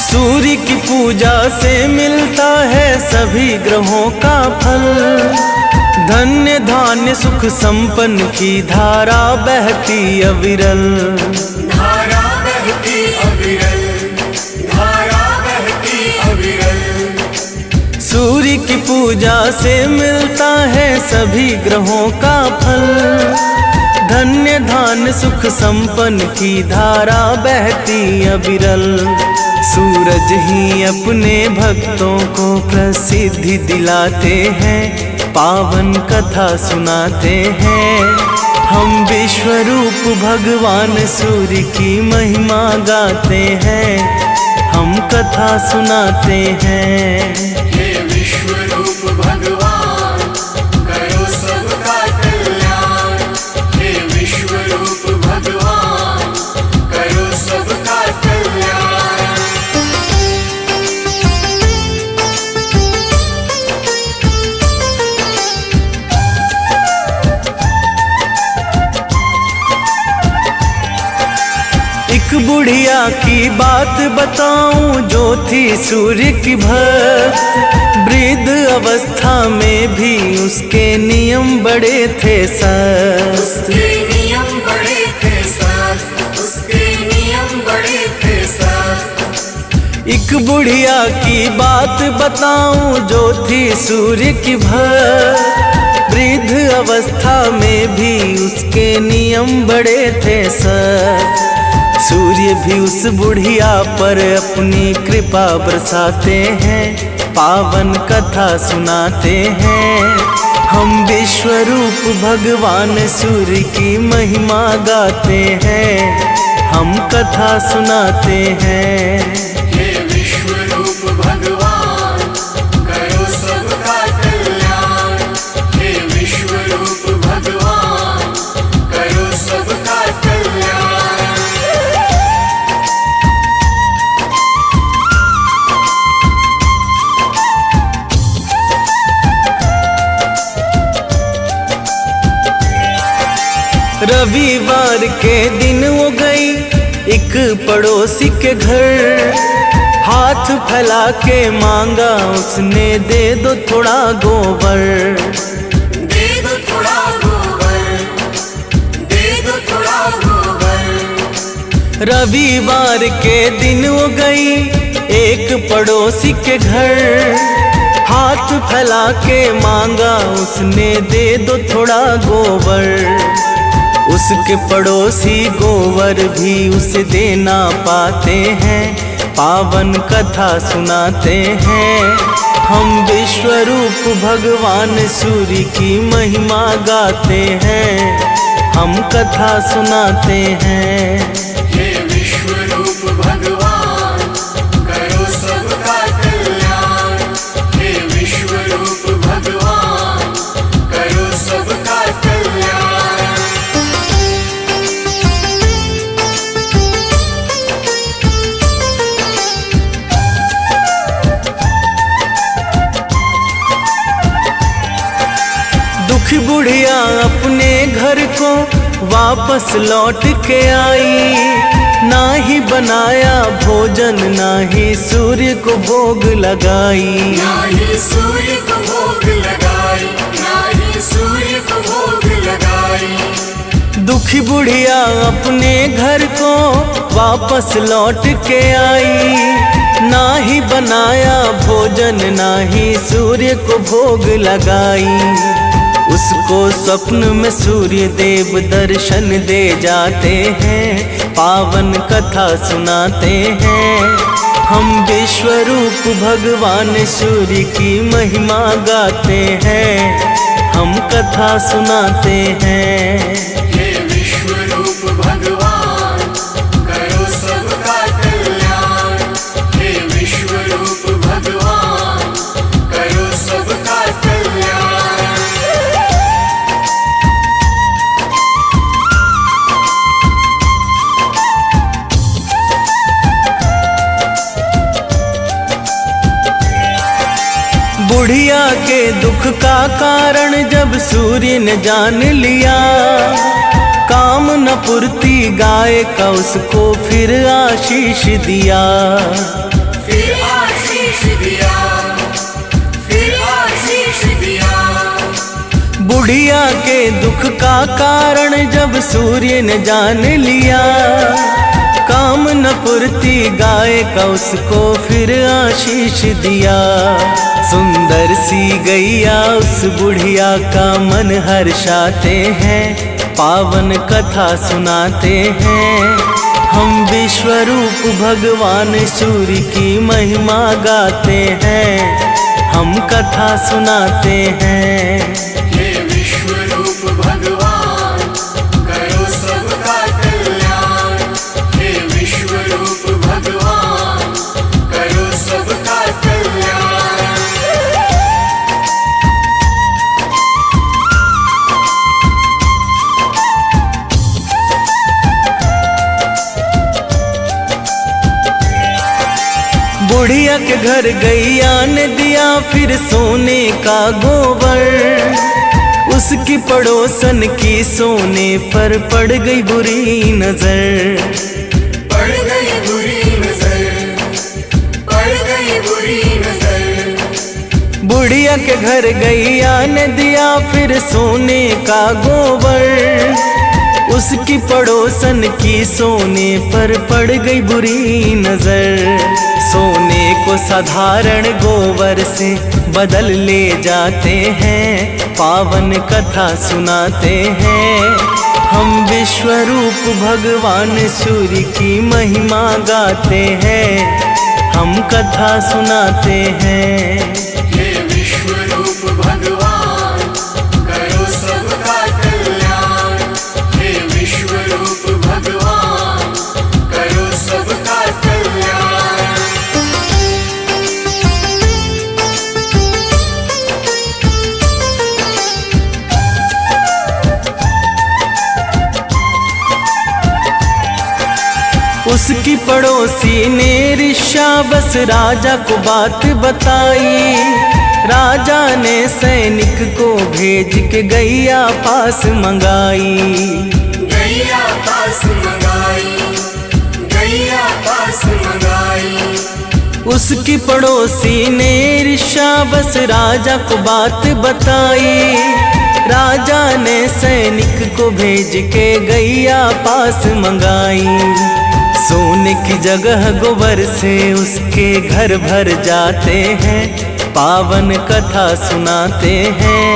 सूर्य की पूजा से मिलता है सभी ग्रहों का फल। धन्य धान्य सुख संपन्न की धारा बहती अविरल। धारा बहती अविरल, धारा बहती अविरल। सूर्य की पूजा से मिलता है सभी ग्रहों का फल। धन्य धान्य सुख संपन्न की धारा बहती अविरल। सूरज ही अपने भक्तों को प्रसिद्धि दिलाते हैं, पावन कथा सुनाते हैं। हम विश्वरूप भगवान सूर्य की महिमा गाते हैं, हम कथा सुनाते हैं। हे विश्वरूप भगवान करो सबका कल्याण। हे विश्वरूप भगवान करो सबका कल्याण। एक बुढ़िया की बात बताऊं जो थी सूर्य की भक्त। वृद्ध अवस्था में भी उसके नियम बड़े थे सख्त। उसके नियम बड़े थे सख्त, उसके नियम बड़े थे सख्त। एक बुढ़िया की बात बताऊं जो थी सूर्य की भक्त। वृद्ध अवस्था में भी उसके नियम बड़े थे सख्त। सूर्य भी उस बुढ़िया पर अपनी कृपा बरसाते हैं, पावन कथा सुनाते हैं। हम विश्वरूप भगवान सूर्य की महिमा गाते हैं, हम कथा सुनाते हैं। हे विश्वरूप भगवान करो सबका कल्याण। हे विश्वरूप भगवान करो सबका कल्याण। रविवार के दिन वो गई एक पड़ोसी के घर। हाथ फैला के मांगा उसने, दे दो थोड़ा गोबर। दे दो थोड़ा गोबर, दे दो थोड़ा गोबर। रविवार के दिन वो गई एक पड़ोसी के घर। हाथ फैला के मांगा उसने, दे दो थोड़ा गोबर। उसके पड़ोसी गोबर भी उसे देना पाते हैं, पावन कथा सुनाते हैं। हम विश्वरूप भगवान सूर्य की महिमा गाते हैं, हम कथा सुनाते हैं। हे विश्वरूप भगवान करो सबका कल्याण। हे विश्वरूप भगवान करो सबका कल्याण। दुखी बुढ़िया अपने घर को वापस लौट के आई। ना ही बनाया भोजन, ना ही सूर्य को भोग लगाई। ना ही सूर्य को भोग लगाई, ना ही सूर्य को भोग लगाई। दुखी बुढ़िया अपने घर को वापस लौट के आई। ना ही बनाया भोजन, ना ही सूर्य को भोग लगाई। उसको स्वप्न में सूर्य देव दर्शन दे जाते हैं, पावन कथा सुनाते हैं। हम विश्वरूप भगवान सूर्य की महिमा गाते हैं, हम कथा सुनाते हैं। बुढ़िया के दुख का कारण जब सूर्य ने जान लिया, काम न पूर्ति गाय का उसको फिर आशीष दिया। फिर आशीष दिया, फिर आशीष दिया। बुढ़िया के दुख का कारण जब सूर्य ने जान लिया, काम न पूर्ति गाय का उसको फिर आशीष दिया। सुंदर सी गैया उस बुढ़िया का मन हर्षाते हैं, पावन कथा सुनाते हैं। हम विश्वरूप भगवान सूर्य की महिमा गाते हैं, हम कथा सुनाते हैं। हे विश्वरूप भगवान करो सबका कल्याण, हे विश्वरूप भगवान करो सबका कल्याण। बुढ़िया के घर गैया ने दिया फिर सोने का गोबर, उसकी पड़ोसन की सोने पर पड़ गई बुरी नजर। पड़ गई बुरी नजर, पड़ गई बुरी नजर। बुढ़िया के घर गैया ने दिया फिर सोने का गोबर, उसकी पड़ोसन की सोने पर पड़ गई बुरी नजर। सोने को साधारण गोबर से बदल ले जाते हैं, पावन कथा सुनाते हैं। हम विश्वरूप भगवान सूर्य की महिमा गाते हैं, हम कथा सुनाते हैं। हे विश्वरूप भगवान करो सबका कल्याण, हे विश्वरूप भगवान करो सबका कल्याण। उसकी पड़ोसी ने ऋषाबस राजा को बात बताई, राजा ने सैनिक को भेज के गैया पास मंगाई। गैया पास मंगाई, गैया पास मंगाई। उसकी पड़ोसी ने ऋषाबस राजा को बात बताई, राजा ने सैनिक को भेज के गैया पास मंगाई। सोने की जगह गोबर से उसके घर भर जाते हैं, पावन कथा सुनाते हैं।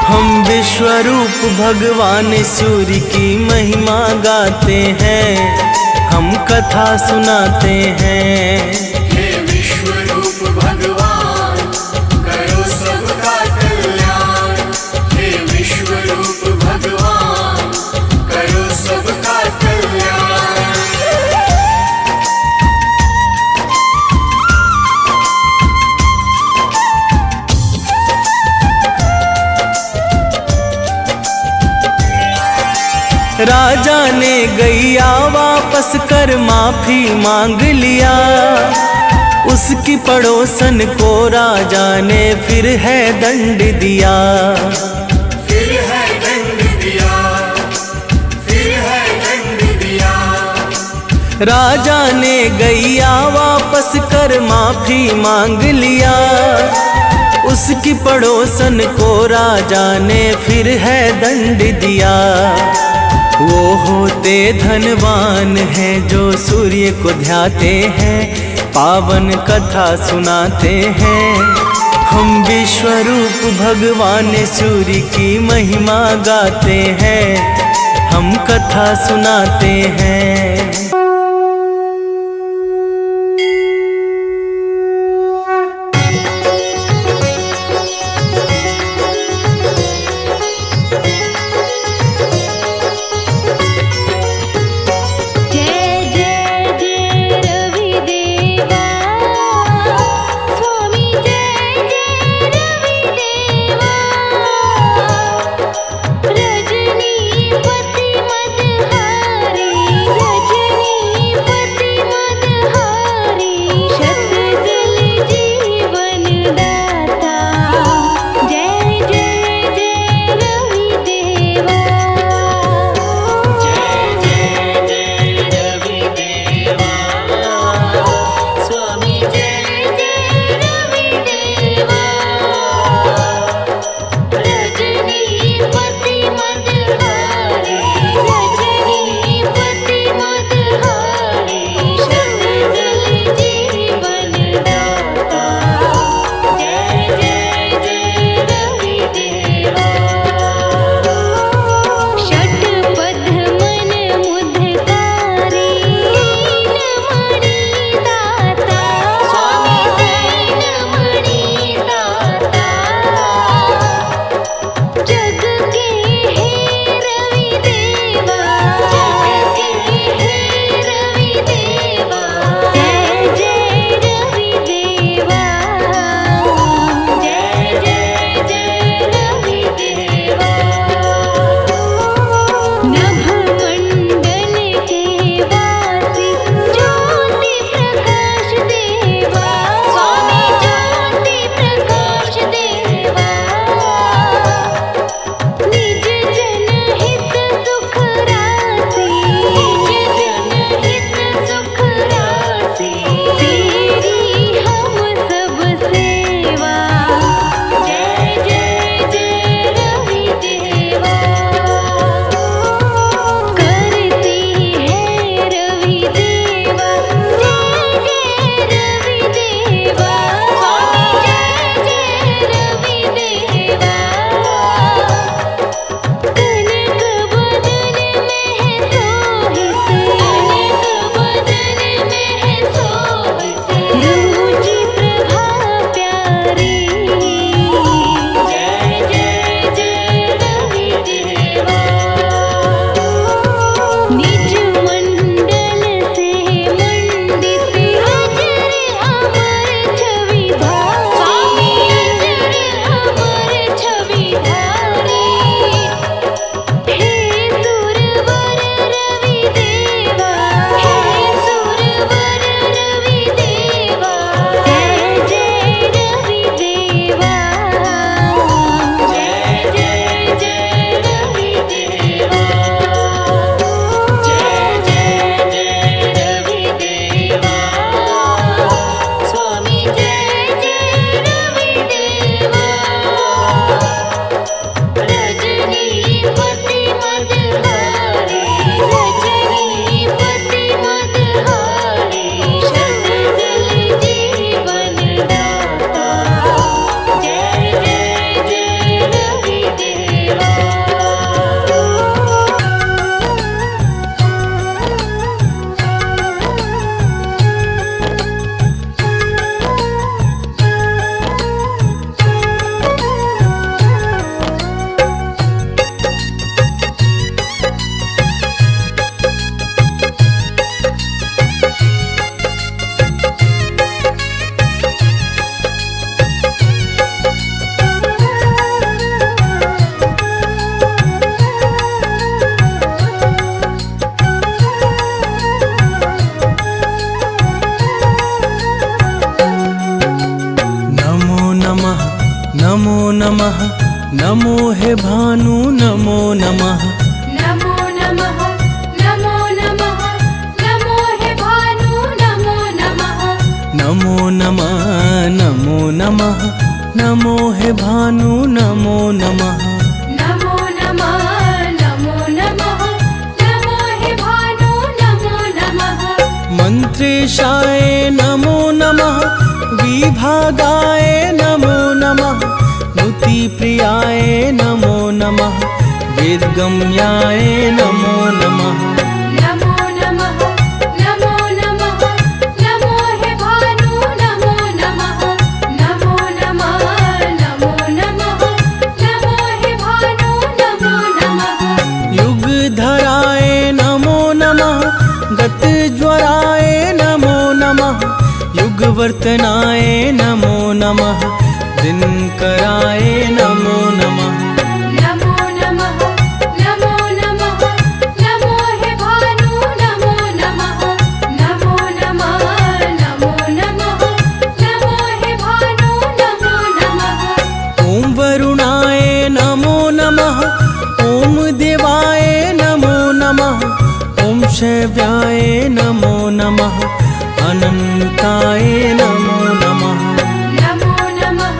हम विश्वरूप भगवान सूर्य की महिमा गाते हैं, हम कथा सुनाते हैं। हे विश्वरूप भगवान करो सबका कल्याण, हे विश्वरूप भगवान करो सबका कल्याण। राजा ने गैया वापस कर माफी मांग लिया, उसकी पड़ोसन को राजा ने फिर है दंड दिया। फिर है दंड दिया, फिर है दंड दिया। राजा ने गैया वापस कर माफी मांग लिया, उसकी पड़ोसन को राजा ने फिर है दंड दिया। वो होते धनवान हैं जो सूर्य को ध्याते हैं, पावन कथा सुनाते हैं। हम विश्वरूप भगवान सूर्य की महिमा गाते हैं, हम कथा सुनाते हैं। रजनी नमो हे भानु नमो नमः। नमो नमः नमो नमः नमो हे भानु नमो नमः। नमो नमः नमो नमः नमो हे भानु नमो नमः। नमो नमः नमो नमः नमो हे भानु नमो नमः। मंत्रेशाय नमो नमः। विभागाय नमो नमः। नुतिप्रियाय नमो नमः। वेदगम्याय नमो नमः। नमो नमः नमो नमः नमो हे भानु नमो नमः। नमो नमः नमो नमः नमो हे भानु नमो नमः। युगधराय नमो नमः। गतज्वराय नमो नमः। युगवर्तनाय नमो नमः। दिनकराय नमो नमः। नमो नमः नमो नमः नमो हे भानु नमो नमः। नमो नमः नमो नमः नमो हे भानु नमो नमः। ओम वरुणाय नमो नमः। ओम देवाय नमो नमः। ओम शैव्याय नमो नमः। अनंताय नमो नमः। नमो नमः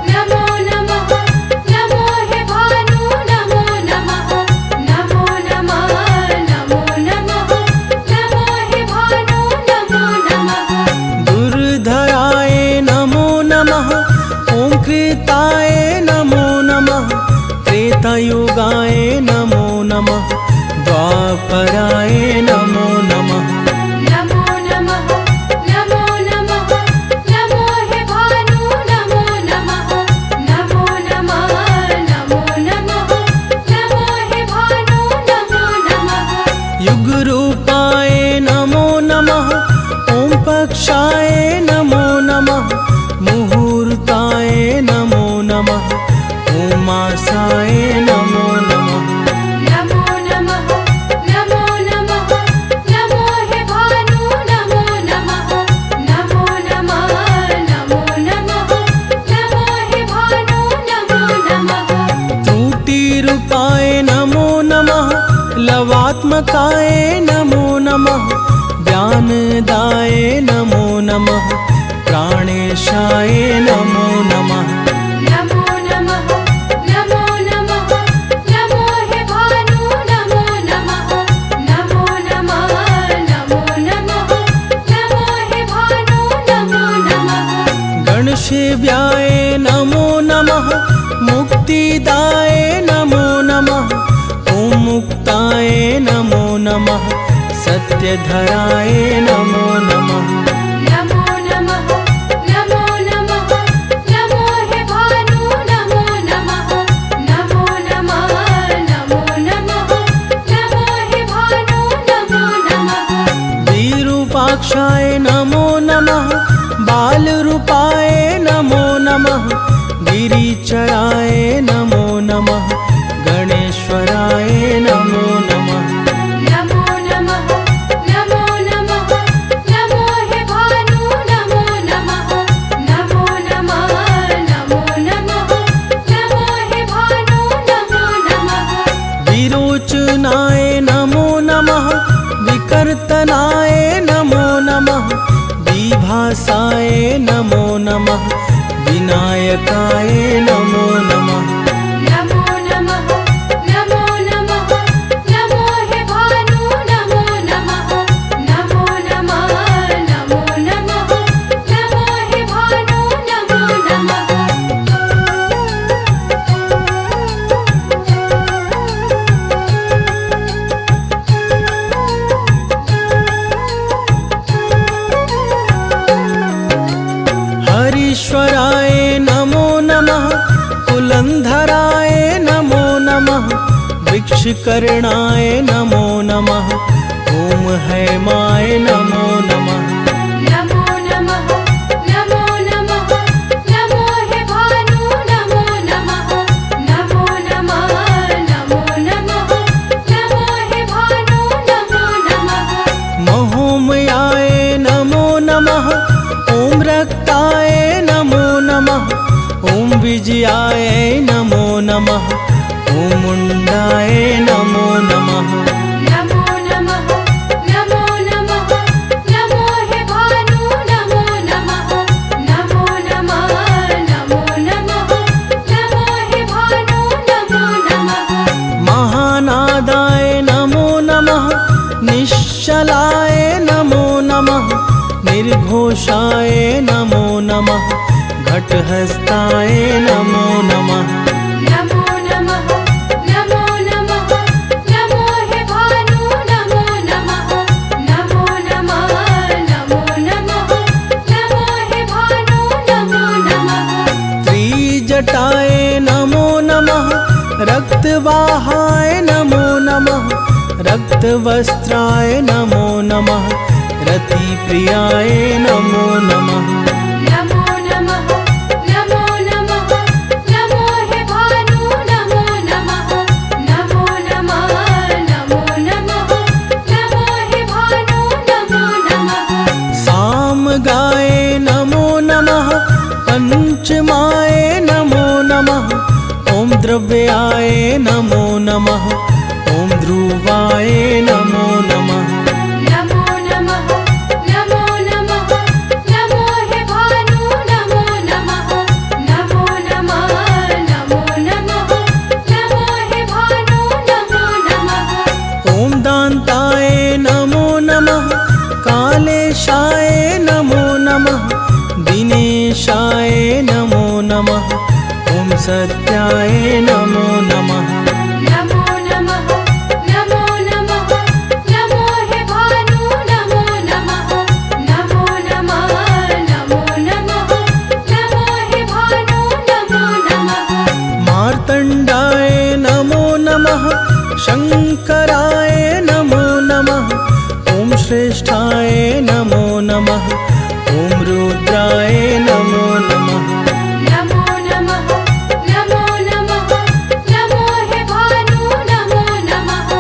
नमो नमः नमो हे भानु नमो नमः। नमो नमः नमो नमः नमो हे भानु नमो नमः। दुर्धराय नमो नमः। ओम कृताय नमो नमः। त्रेतायुगाय नमो नमः। द्वापराय नमो नमः। नमो नमः नमो नमः नमो हे भानु नमो नमः। नमो नमः नमो नमः नमो हे भानु नमो नमः। युगरूपाय नमो नमः। ओम पक्षाय नमो नमः। मुहूर्ताय नमो नमः। ओमासाय नमो नमः। नमो नमः नमो नमः नमो हे भानु नमो नमः। नमो नमः नमो नमः नमो हे भानु नमो नमः। त्रुटिरूपाय नमो नमः। लवात्मकाय नमो नमः। ज्ञानदाय नमो नमः। प्राणेशाय नमो नमः। नमो नमः नमो नमः नमो हे भानु नमो नमः। नमो नमः नमो नमः नमो हे भानु नमो नमः। गणशिव्याय नमो नमः। मुक्तिदाय नमो नमः। ओम मुक्ताय नमो नमः। सत्यधराय नमो नमः। नमो नमः नमो नमः नमो हे भानु नमो नमः। नमो नमः नमो नमः नमो हे भानु नमो नमः। विरूपाक्षाय नमो नमः। बालरूपाय नमो नमः। गिरिचराय नमो नमः। गणेश्वराय नमो नमः। नमो नमः नमो नमः नमो हे भानु नमो नमः। नमो नमः नमो नमः नमो हे भानु नमो नमः। विरोचनाय नमो नमः। विकर्तनाय नमो नमः। विभासाय नमो नमः। विनायकाय नमो नमः। नमो नमः नमो नमः नमो हे भानु नमो नमः। नमो नमः नमो नमः नमो हे भानु नमो नमः। हरीश्वराय नमो नमः। कुलंधराय नमो नमः। वृक्षकर्णाय नमो नमः। ओम हैमाय नमो नमः। नमो नमः नमो नमः नमो हे भानु नमो नमः। नमो नमः नमो नमः नमो हे भानु नमो नमः। महोमयाय नमो नमः। ओम रक्ताय नमो नमः। ओम विजयाय नमो नमः। नमः। ॐ मुण्डाय नमो नमः। नमो नमः नमो नमः नमो हे भानु नमो नमः नमो नमः नमो नमः नमो हे भानु नमो नमः। महानादाय नमो नमः। निश्चलाय नमो नमः। निर्घोषाय नमो नमः। घटहस्ताय नमो नमः। नमो नमः नमो नमः नमो हे भानु नमो नमः नमो नमः नमो नमः नमो हे भानु नमो नमः। त्रिजटाय नमो नमः। रक्तवाहाय नमो नमः। रक्तवस्त्राय नमो नमः। रतिप्रियाय नमो नमः। नमो नमः नमो नमः नमो हे भानु नमो नमः नमो नमः नमो नमः नमो हे भानु नमो नमः। सामगाय नमो नमः। पंचमाय नमो नमः। ॐ द्रव्याय नमो नमः। ॐ ध्रुवाय नमो नमः। नमो नमः नमो नमः नमो हे भानु नमो नमः नमो नमः नमो नमः नमो हे भानु नमो नमः। ॐ दान्ताय नमो नमः। कालेशाय नमो नमः। दिनेशाय नमो नमः। ॐ सत्याय नमो नमः। नमो नमः नमो नमः नमो हे भानु नमो नमः नमो नमः नमो नमः नमो हे भानु नमो नमः। मार्तण्डाय नमो नमः। शङ्कराय नमो नमः। ॐ श्रेष्ठाय नमो नमः। ॐ रुद्राय नमो नमः। नमो नमः नमो नमः नमो हे भानु नमो नमः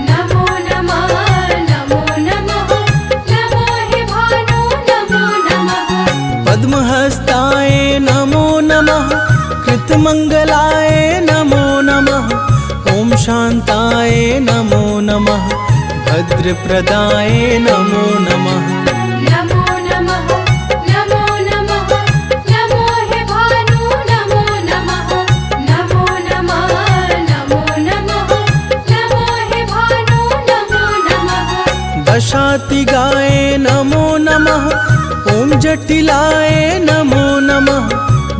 नमो नमः नमो नमः नमो हे भानु नमो नमः। पद्महस्ताय नमो नमः। कृतमङ्गलाय नमो नमः। ॐ शान्ताय नमो नमः। भद्रप्रदाय नमो नमः। नमो नमः नमो नमः नमो हे भानु नमो नमः नमो नमः नमो नमः नमो हे भानु नमो नमः। दशातिगाय नमो नमः। ॐ जटिलाय नमो नमः।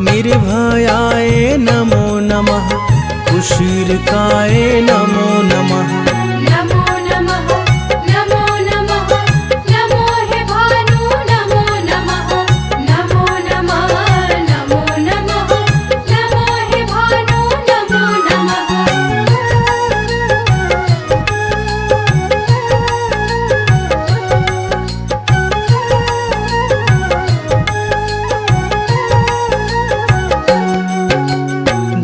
निर्भयाय नमो नमः। कुशीर्काय नमो नमः। नमो नमः नमो नमः नमो हे भानु नमो नमः नमो नमः नमो नमः नमो हे भानु नमो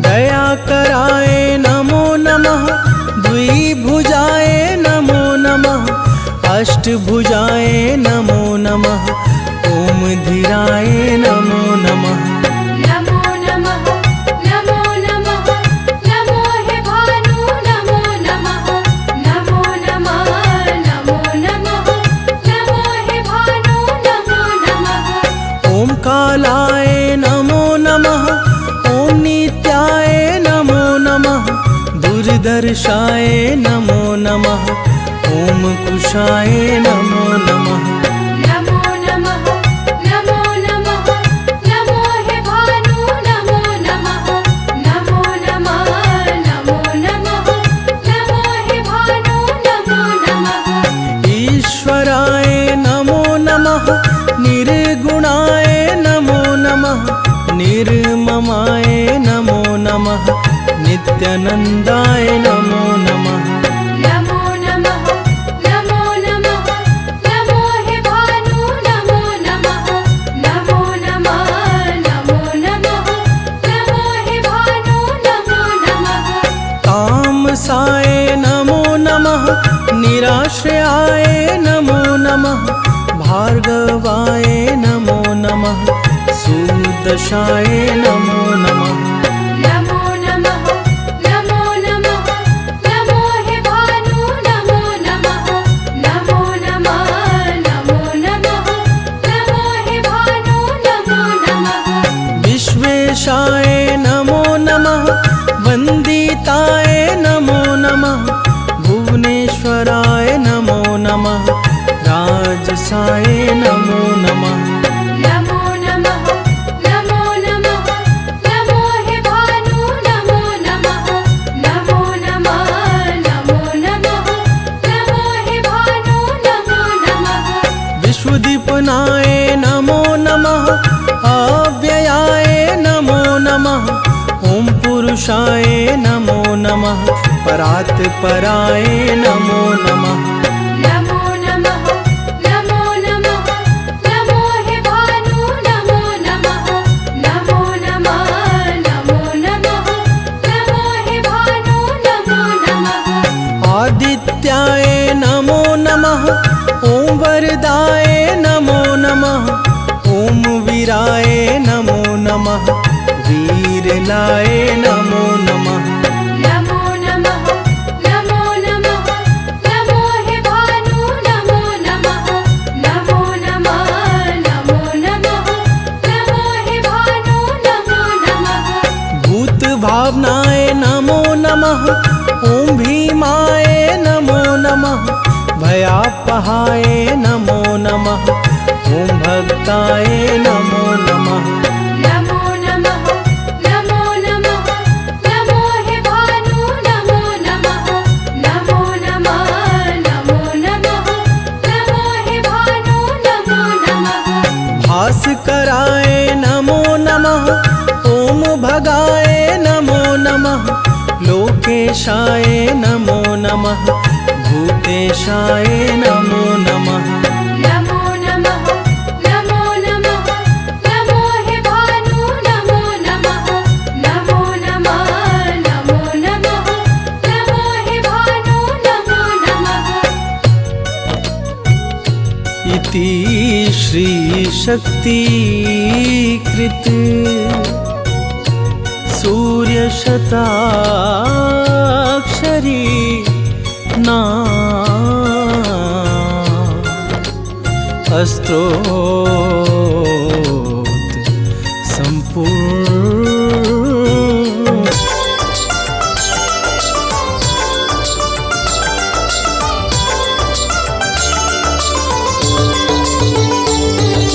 दयाकराय नमो नमः। द्विभुजाय नमो नमः। अष्टभुजाय नमो नमः। ॐ धीराय नमो नमः। नमो नमः नमो नमः नमो हे भानु नमो नमः नमो नमः नमो नमः नमो हे भानु नमो नमः। ॐ कालाय नमो नमः। ॐ नित्याय नमो नमः। दुर्दर्शाय नमो नमः। ॐ कुशाय नमो नमः। नमो नमः नमो नमः नमो हे भानु नमो नमः नमो नमः नमो नमः नमो हे भानु नमो नमः। ईश्वराय नमो नमः। निर्गुणाय नमो नमः। निर्ममाय नमो नमः। नित्यानन्दाय नमो नमः। नमो नमः नमो नमः नमो हे भानु नमो नमः नमो नमः नमो नमः नमो हे भानु नमो नमः। तामसाय नमो नमः। निराश्रयाय नमो नमः। भार्गवाय नमो नमः। सुदशाय नमो नमः। नमो नमः पुरुषाय नमो नमः। नमो नमः नमो नमः नमो हे भानु नमो नमः नमो नमः नमो नमः नमो हे भानु नमो नमः। विश्वदीपनाय नमो नमः। अव्ययाय नमो नमः। ओम पुरुषाय नमो नमः। परात्पराय नमो नमः। नमो नमः नमो नमः नमो हे भानु नमो नमः नमो नमः नमो नमः नमो हे भानु नमो नमः। आदित्याय नमो नमः। ओम वरदाय नमो नमः। ओम वीराय नमो नमः। वीरलाय नमो नमः। नमो नमः नमो नमः नमो हे भानु नमो नमः नमो नमः नमो नमः नमो हे भानु नमो नमः। भूत भावनाय नमो नमः। ओम भीमाय नमो नमः। भयापहाय नमो नमः। ओम भक्ताय नमो नमः। नमो नमः नमो नमः नमो हे भानु नमो नमः नमो नमः नमो नमः नमो हे भानु नमो नमः। भास्कराय नमो नमः। ओम भगाय नमो नमः। लोकेशाय नमो नमः। भूतेशाय नमो नमः। नमो नमः नमो नमः नमो हे भानु नमो नमः नमो नमः नमो नमः नमो हे भानु नमो नमः। इति श्री शक्तिकृत सूर्य शताक्षरी स्तोत्र संपूर्ण।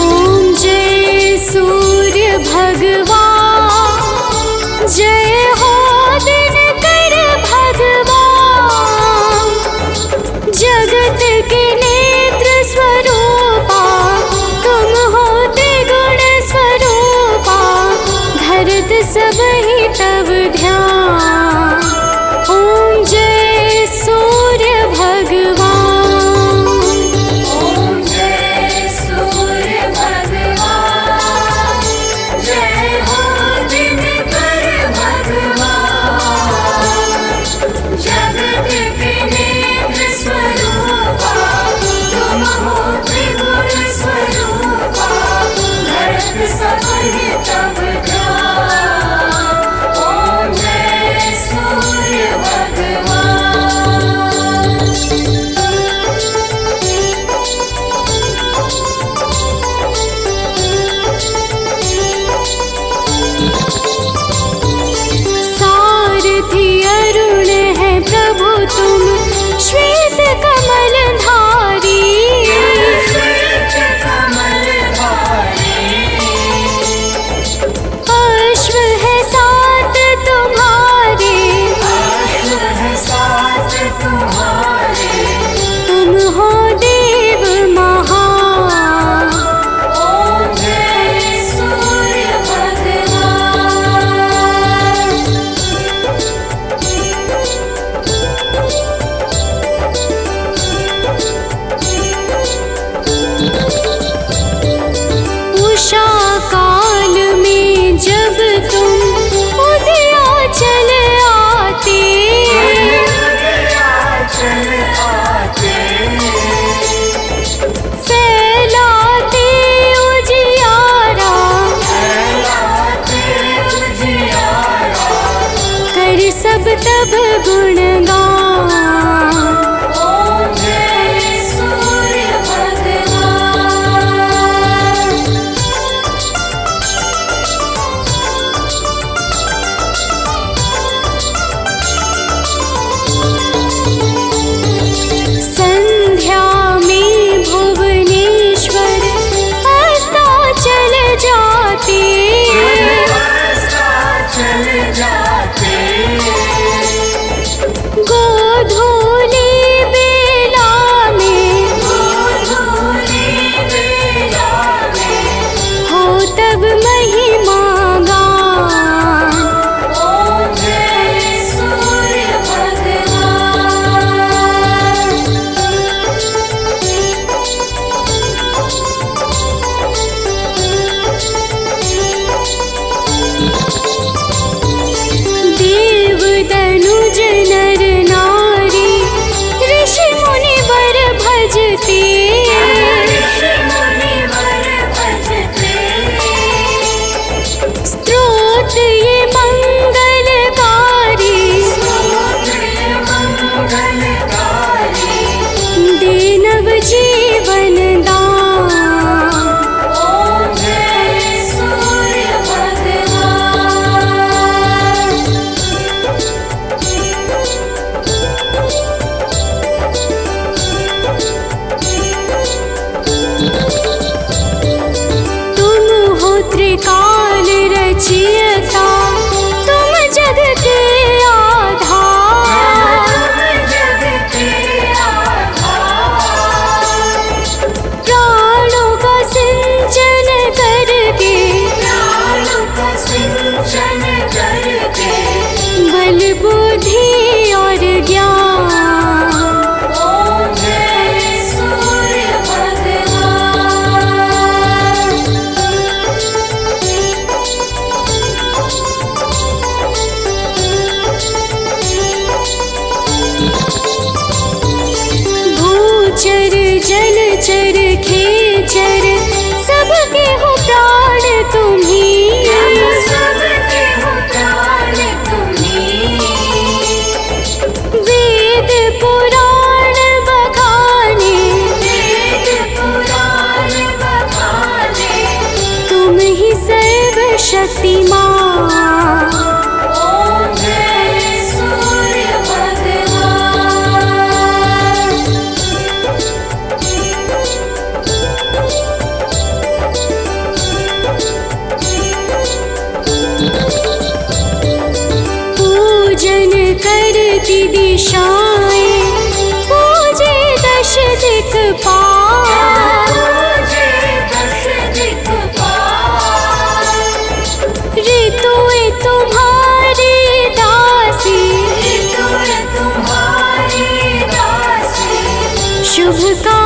ओम जय सूर्य भगवान जय हो दिनकर भगवान जगत के नेत्र स्वरूपा तुम हो चर खेचर सबके हो प्राण तुम्ही। सबके हो प्राण तुम्ही। वेद पुराण बखाने वेद पुराण बखाने तुम ही सर्वशक्तिमान। ओम जय सूर्य भगवान। पूजन करती दिशाएं पूजे दश दिक्पाल। पूजे दश दिक्पाल। ऋतुएं तुम्हारी दासी ऋतु तुम्हारी दासी। शुभ का